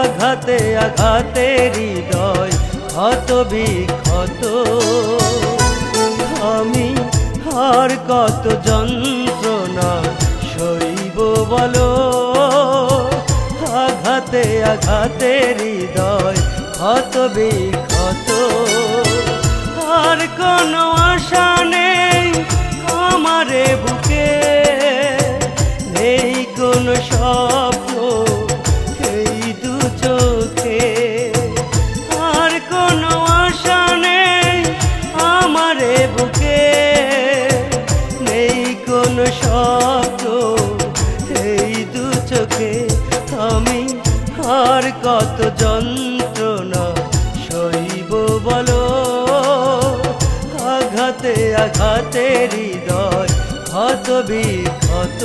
আঘাতে আঘাতে হৃদয় ক্ষত বিক্ষত। আমি আর কত যন্ত্রণা সইব বলো, আঘাতে আঘাতে হৃদয় ক্ষত বিক্ষত। আর কোনো আশা নেই আমারে বুকে, নেই কোনো স্বপ্ন এই দু চোখে। আর কোনো আশা নেই আমারে বুকে, নেই কোনো স্বপ্ন এই দু চোখে। আমি আর কত যন্ত্রণা সইব বলো, আঘাতে আঘাতে হৃদয় ক্ষত বিক্ষত।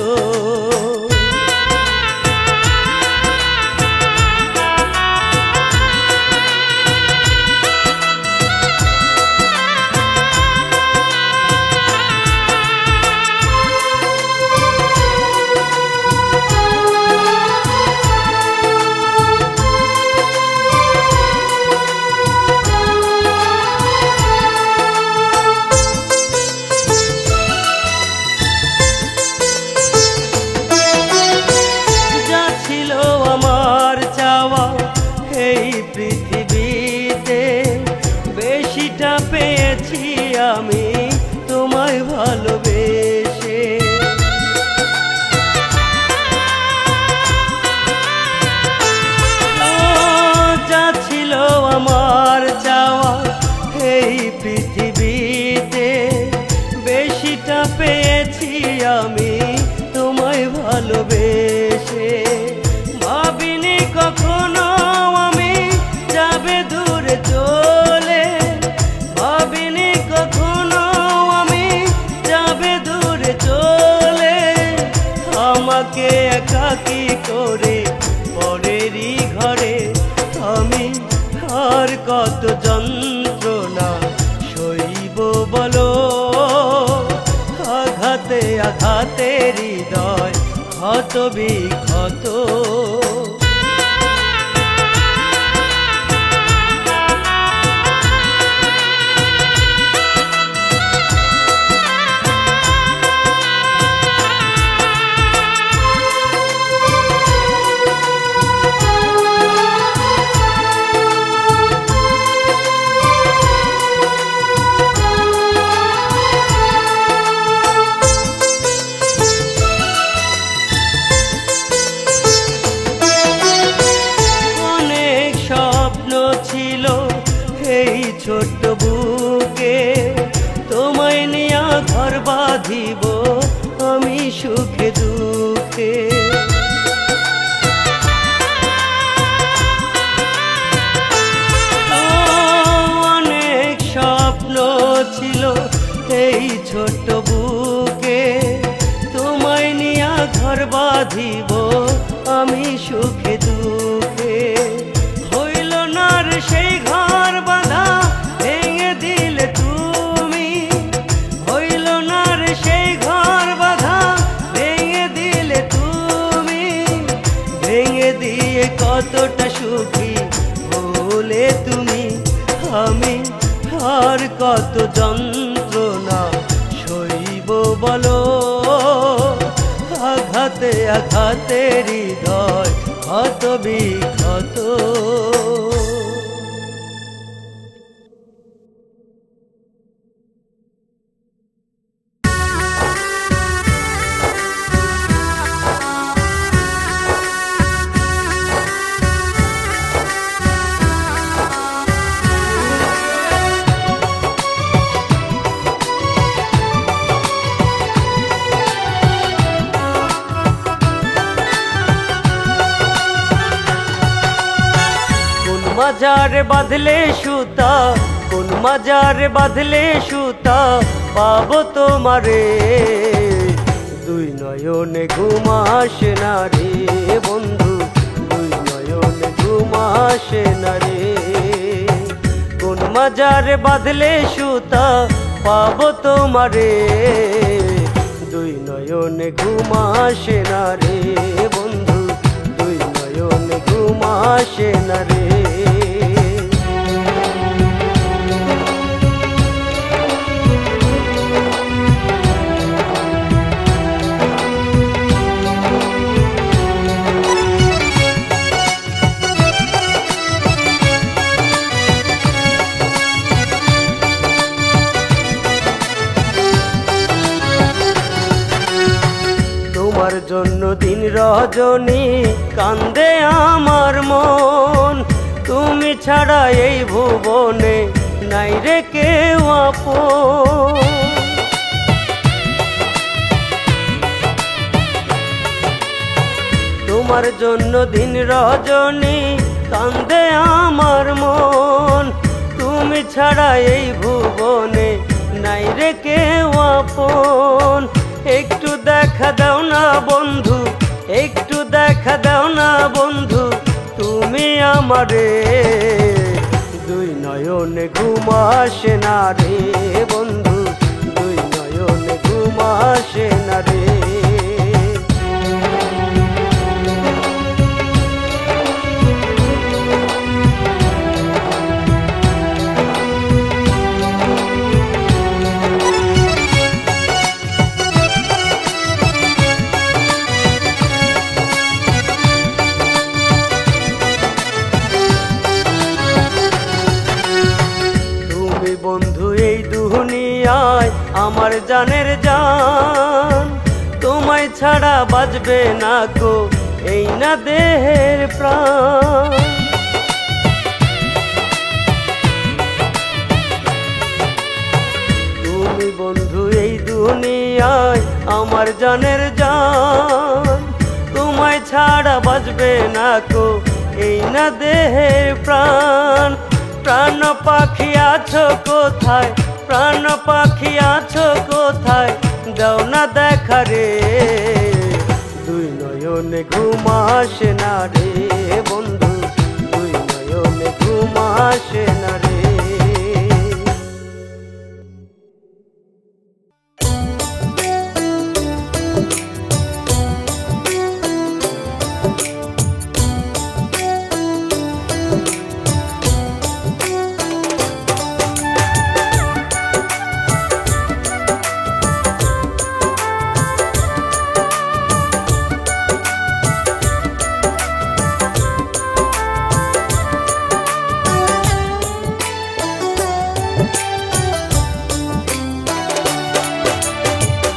আমি তোমায় ভালোবেসে। যা ছিল আমার চাওয়া এই পৃথিবীতে, বেশিটা পেয়েছি আমি তোমায় ভালোবেসে। ভাবিনি কখনো আমি যাবে দূরে চলে, ভাবিনি কখনো আমি যাবে দূরে চলে। আমাকে একাকী করে পরেরই ঘরে আমি আর কত যন্ত্রণা সইব বলো। আঘাতে আঘাতে হৃদয় ক্ষত বিক্ষত। ছিল এই ছোট্ট বুকে, তোমায় নিয়া ঘর বাঁধিব আমি সুখে দুঃখে। অনেক স্বপ্ন ছিল এই ছোট্ট বুকে, তোমায় নিয়া ঘর বাঁধিব আমি সুখে দুঃখে। সেই ঘর বাঁধা ভেঙে দিলে তুমি, হইল না রে সেই ঘর বাঁধা ভেঙে দিলে তুমি। ভেঙে দিয়ে কতটা সুখী হলে তুমি, আমি আর কত যন্ত্রণা সইব বলো। আঘাতে আঘাতে হৃদয় ক্ষত বিক্ষত। মাজারে বাঁধলে সুতা, কোন মাজারে বাঁধলে সুতা পাবো তোমারে। দুই নয়নে ঘুম আসে না রে বন্ধু, দুই নয়নে ঘুম আসে না রে। কোন মাজারে বাঁধলে সুতা পাবো তোমারে। দুই নয়নে ঘুম আসে না রে বন্ধু, দুই নয়নে ঘুম আসে না রে। তোমার জন্য দিন রজনী কান্দে আমার মন, তুমি ছাড়া এই ভুবনে নাই রে কেউ আপন। তোমার জন্য দিন রজনী কান্দে আমার মন, তুমি ছাড়া এই ভুবনে নাই রে কেউ আপন। একটু দেখা দাও না বন্ধু, একটু দেখা দাও না বন্ধু তুমি আমারে। দুই নয়নে ঘুম আসে না রে বন্ধু, দুই নয়নে ঘুম আসে না রে। বন্ধু এই দুনিয়া আমার জানের জান, তোমায় ছাড়া বাঁচবে না কো এই না দেহের প্রাণ। তুমি বন্ধু এই দুনিয়ায় আমার জানের জান, তোমায় ছাড়া বাঁচবে না কো এই না দেহের প্রাণ। প্রাণ পাখি আছো কোথায়, প্রাণ পাখি আছো কোথায়, দাও না দেখা রে। দুই নয়নে ঘুম আসে না রে বন্ধু, দুই নয়নে ঘুম আসে না রে।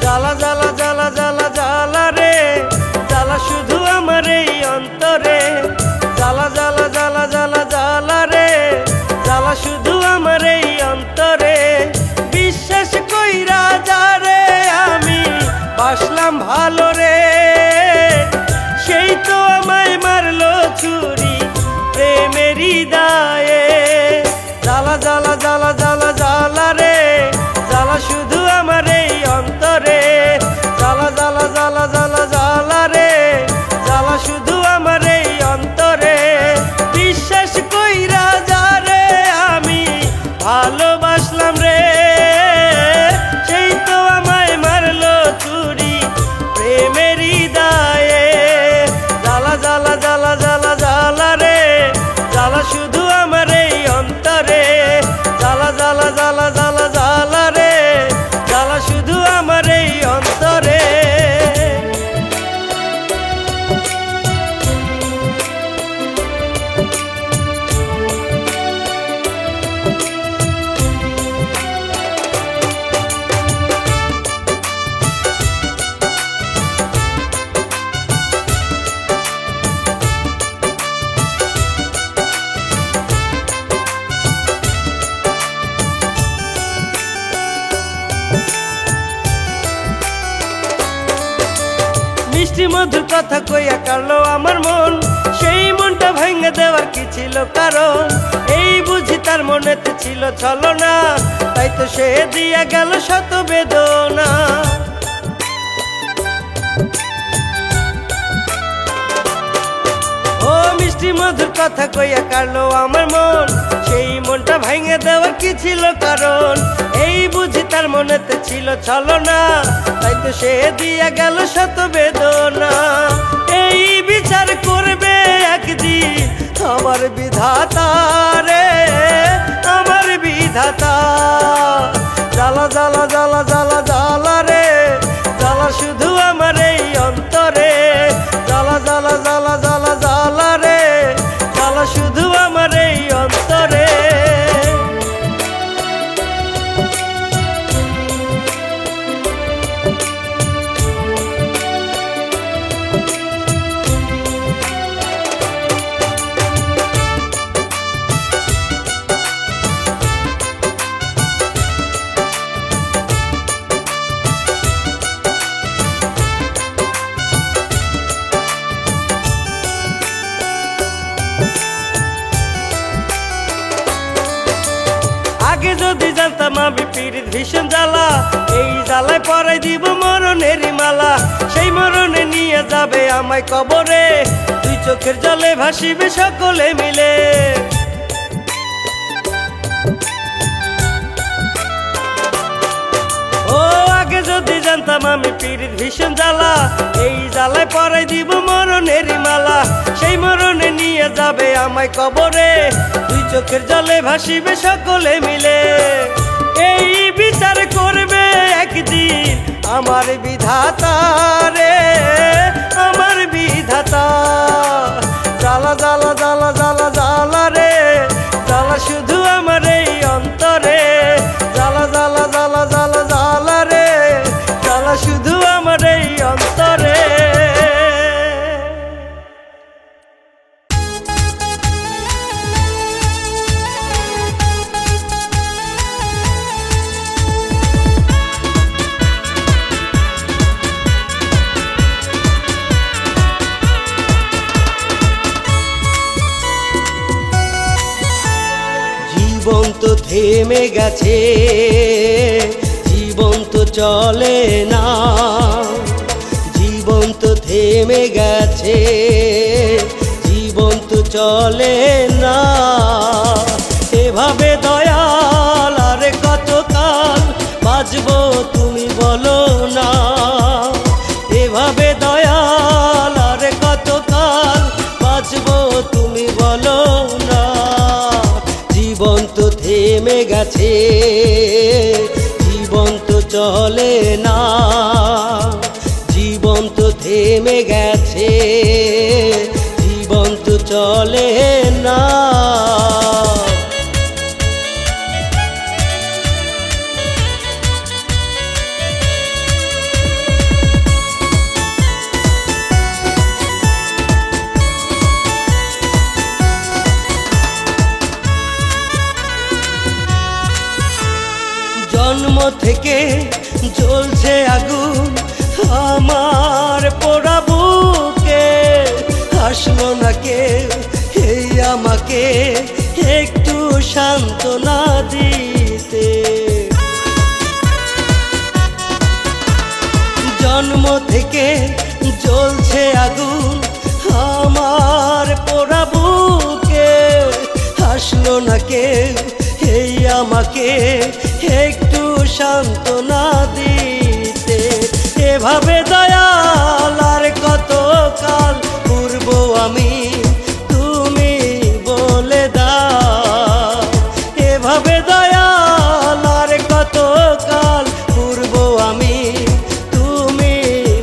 জ্বালা জ্বালা জ্বালা জ্বালা জ্বালা রে, জ্বালা শুধু আমার এই অন্তরে। জ্বালা জ্বালা জ্বালা জ্বালা জ্বালা রে, জ্বালা শুধু আমার এই অন্তরে। বিশ্বাস কইরা যারে আমি বাসলাম ভালো রে, সেই তো আমায় মারলো ছুরি প্রেমেরই দায়ে। জ্বালা জ্বালা জ্বালা জ্বালা জ্বালা রে, জ্বালা শুধু আমার এই অন্তরে। জ্বালা জ্বালা জ্বালা জ্বালা জ্বালা রে, জ্বালা শুধু আমার এই অন্তরে। বিশ্বাস কইরা যারে আমি ভালোবাসলাম রে, সেই তো আমায় মারলো ছুরি প্রেমেরই দায়ে। জ্বালা জ্বালা জ্বালা জ্বালা জ্বালা রে, জ্বালা শুধু আমার এই অন্তরে। জ্বালা জ্বালা জ্বালা জ্বালা জ্বালা রে, জ্বালা শুধু আমার এই অন্তরে। মিষ্টি মধুর কথা কইয়া কাড়লো আমার মন, সেই মনটা ভেঙে দেওয়ার কি ছিল কারণ? এই বুঝি তার মনেতে ছিল ছলনা, তাই তো সে দিয়া গেল শত বেদনা। ও মিষ্টি মধুর কথা কইয়া কাড়লো আমার মন, সেই মনটা ভেঙে দেওয়ার কি ছিল কারণ? এই বুঝি তার মনেতে ছিল ছলনা, তাই তো সে দিয়া গেল শত বেদনা। এই বিচার করবে একদিন আমার বিধাতা রে, আমার বিধাতা। জ্বালা জ্বালা জ্বালা জ্বালা জ্বালা রে, জ্বালা শুধু আমার এই অন্তরে। জ্বালা জ্বালা জ্বালা জ্বালা জ্বালা রে, জ্বালা শুধু আমার এই অন্তরে। আগে যদি জানতাম আমি পীড়িত ভীষণ জ্বালা, এই জ্বালায় পরাই দিব মরণেরই মালা। সেই মরণে নিয়ে যাবে আমায় কবরে, দুই চোখের জলে ভাসিবে সকলে মিলে। ও আগে যদি জানতাম আমি পীড়িত ভীষণ জ্বালা, এই জ্বালায় পরাই দিব মরণেরই মালা। সেই মরণে নিয়ে যাবে আমায় কবরে, দুই চোখের জলে ভাসিবে সকলে মিলে। এই বিচার করবে একদিন আমার বিধাতা রে, আমার বিধাতা। জ্বালা জ্বালা জ্বালা জ্বালা জ্বালা রে, জ্বালা শুধু আমার এই অন্তরে। জ্বালা জ্বালা জ্বালা জ্বালা জ্বালা থেমে গেছে, জীবন তো চলে না, জীবন তো থেমে গেছে, জীবন তো চলে না। এভাবে দয়াল আর কতকাল বাঁচবো তুমি বলো না, এভাবে দয়াল আর কতকাল বাঁচবো তুমি বলো না। জীবন তো থেমে গেছে, জীবন তো চলে না, জীবন তো থেমে গেছে, জীবন তো চলে না। জন্ম থেকে জ্বলছে আগুন আমার পোড়া বুকে, হাসলো না কেউ এই আমাকে একটু সান্ত্বনা দিতে। জন্ম থেকে জ্বলছে আগুন আমার পোড়া বুকে, হাসলো না কেউ এই আমাকে একটু সান্ত্বনা দিতে। এভাবে দয়াল আর কতকাল পূর্ব আমি তুমি বলে দাও, এভাবে দয়াল আর কতকাল পূর্ব আমি তুমি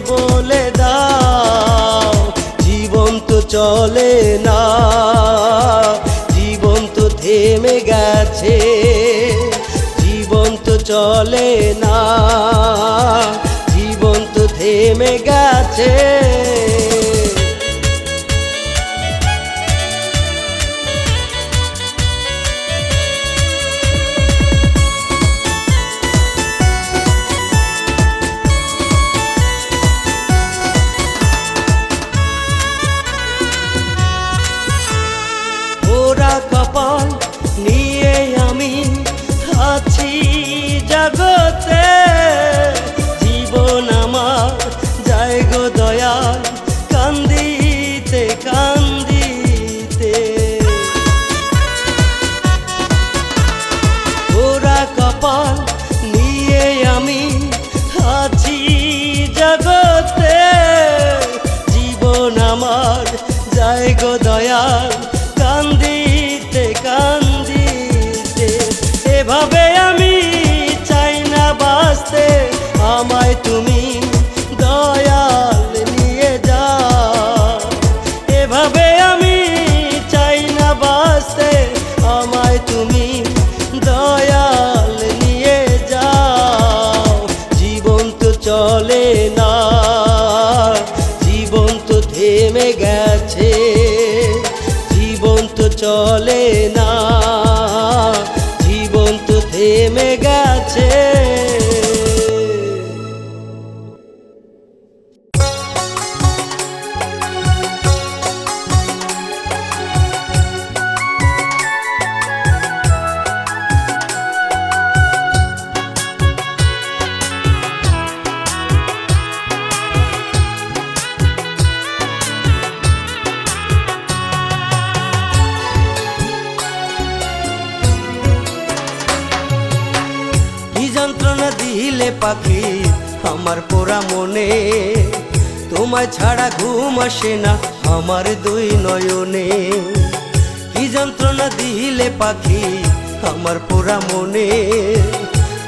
বলে দাও। জীবন তো চলে না, জীবন তো থেমে গেছে, জীবন তো চলে না, জীবন তো থেমে গেছে। ওরা কপাল নিয়ে আমি আছি জগতে, জীবন আমার যায় গো দয়াল কান্দিতে কান্দিতে। ওরা কপাল নিয়ে আমি আছি জগতে, জীবন আমার যায় গো দয়াল কান্দিতে কান্দিতে। এভাবে আমি চাই না বাঁচতে, আমায় তুমি দয়াল নিয়ে যাও। এভাবে আমি চাই না বাঁচতে, আমায় তুমি দয়াল নিয়ে যাও। জীবন তো চলে না, জীবন তো থেমে গেছে, জীবন তো চলে না, জীবন তো থেমে গেছে। যন্ত্রণা দিলে পাখি আমার পোড়া মনে, তোমায় ছাড়া ঘুম আসে না আমার দুই নয়নে। কি যন্ত্রণা দিলে পাখি আমার পোড়া মনে,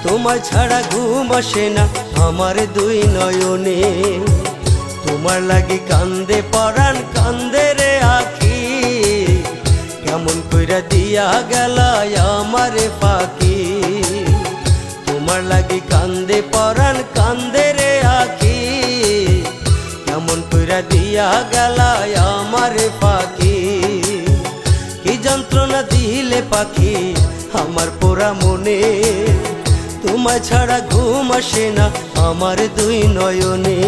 তোমায় ছাড়া ঘুম আসে না আমার দুই নয়নে। তোমার লাগি কান্দে পরাণ কান্দে রে আখি, কেমন কইরা দিয়া গেলা আমারে পাখি। তোমার লাগি কান্দে পরাণ কান্দে রে আখি, কেমন কইরা দিয়া গেলা আমারে পাখি। কি যন্ত্রণা দিলে পাখি আমার পোড়া মনে, তোমায় ছাড়া ঘুম আসে না আমার দুই নয়নে।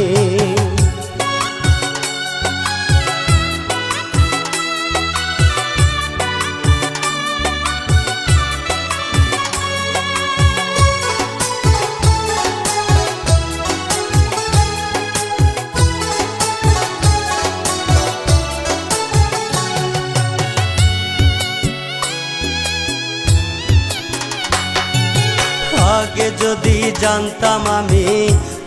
যদি জানতাম আমি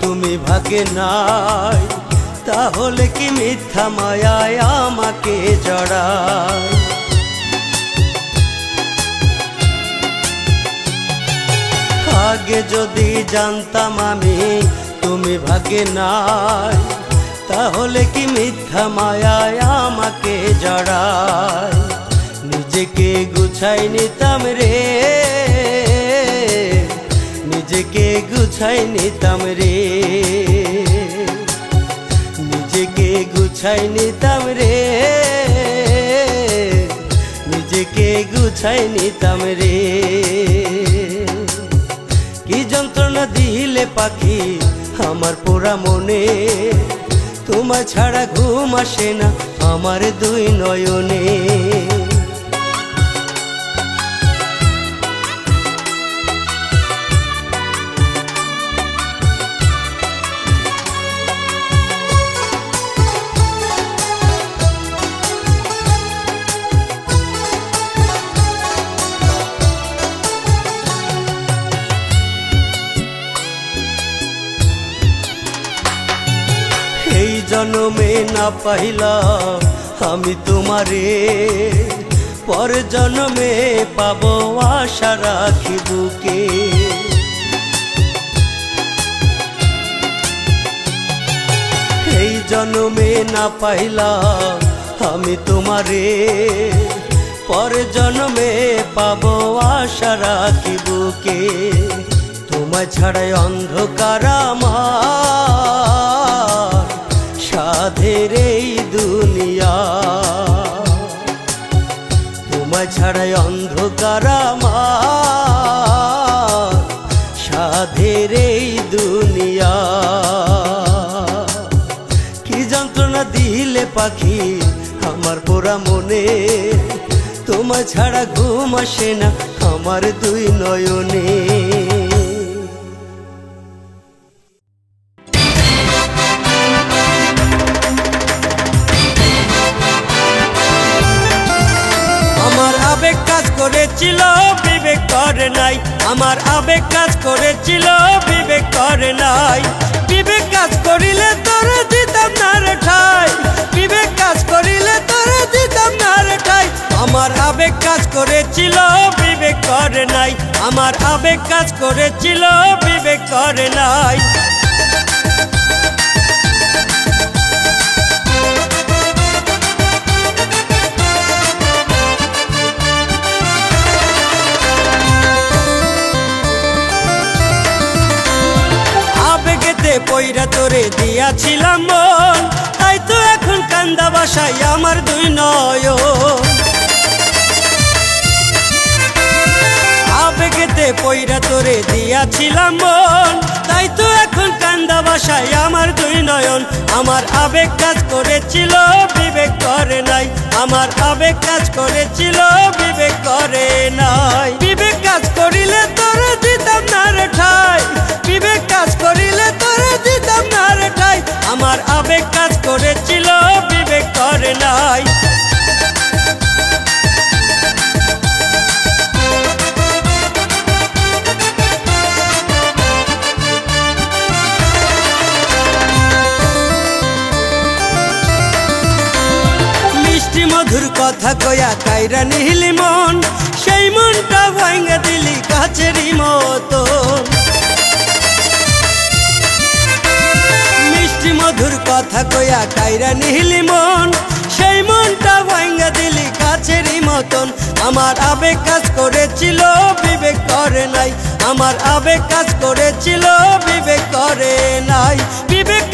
তুমি ভাগে নাই, তাহলে কি মিথ্যা মায়ায় আমাকে জড়ায়। আগে যদি জানতাম আমি তুমি ভাগে নাই, তাহলে কি মিথ্যা মায়ায় আমাকে জড়ায়। নিজেকে গুছাই নিতাম রে, নিজেকে গুছাই নিতাম রে, নিজেকে গুছাই নিতাম রে, নিজেকে গুছাই নিতাম রে। কি যন্ত্রণা দিলে পাখি আমার পোড়া মনে, তোমায় ছাড়া ঘুম আসে না আমার দুই নয়নে। এই জন্মে না পাইলাম আমি তোমারে, পর জন্মে পাবো আশা রাখি বুকে। এই জন্মে না পাইলাম আমি তোমারে, পর জন্মে পাবো আশা রাখি বুকে। তোমায় ছাড়াই অন্ধকার আমার সাধের এই দুনিয়া, তোমায় ছাড়াই অন্ধকার আমার সাধের এই দুনিয়া। কি যন্ত্রণা দিলে পাখি আমার পোড়া মনে, তোমায় ছাড়া ঘুম আসে না আমার দুই নয়নে। আমার আবেগ কাজ করেছিল বিবেক করে নাই, আমার আবেগ কাজ করেছিল বিবেক করে নাই। বিবেক কাজ করিলে তোরে দিতাম না রে ঠাই, বিবেক কাজ করিলে তোরে দিতাম না রে ঠাই। আমার আবেগ কাজ করেছিল বিবেক করে নাই, আমার আবেগ কাজ করেছিল বিবেক করে নাই। পইরা তোরে দিয়াছিলাম মন, তাই তো এখন কান্দা বাসায় আমার দুই নয়ন। আবেগেতে পইরা তোরে দিয়াছিলাম মন, তাই তো এখন কান্দা বাসায় আমার দুই নয়ন। আমার আবেগ কাজ করেছিল বিবেক করে নাই, আমার আবেগ কাজ করেছিল বিবেক করে নাই। বিবেক কাজ করিলে তোরে দিতাম না রে ঠাই, বিবেক কাজ করিলে তোরে দিতাম না রে ঠাই। আমার আবেগ কাজ করেছিল বিবেক করে নাই। মিষ্টি মধুর কথা কয়া কাইরা নিহিলি মন, সেই মনটা ভাঙা দিলি কাচেরি মতন। মিষ্টি মধুর কথা কয়া কাইরা নিহিলি মন, সেই মনটা ভাঙা দিলি কাচেরি মতন। আমার আবেগ কাজ করেছিল বিবেক করে নাই, আমার আবেগ কাজ করেছিল বিবেক করে নাই। বিবেক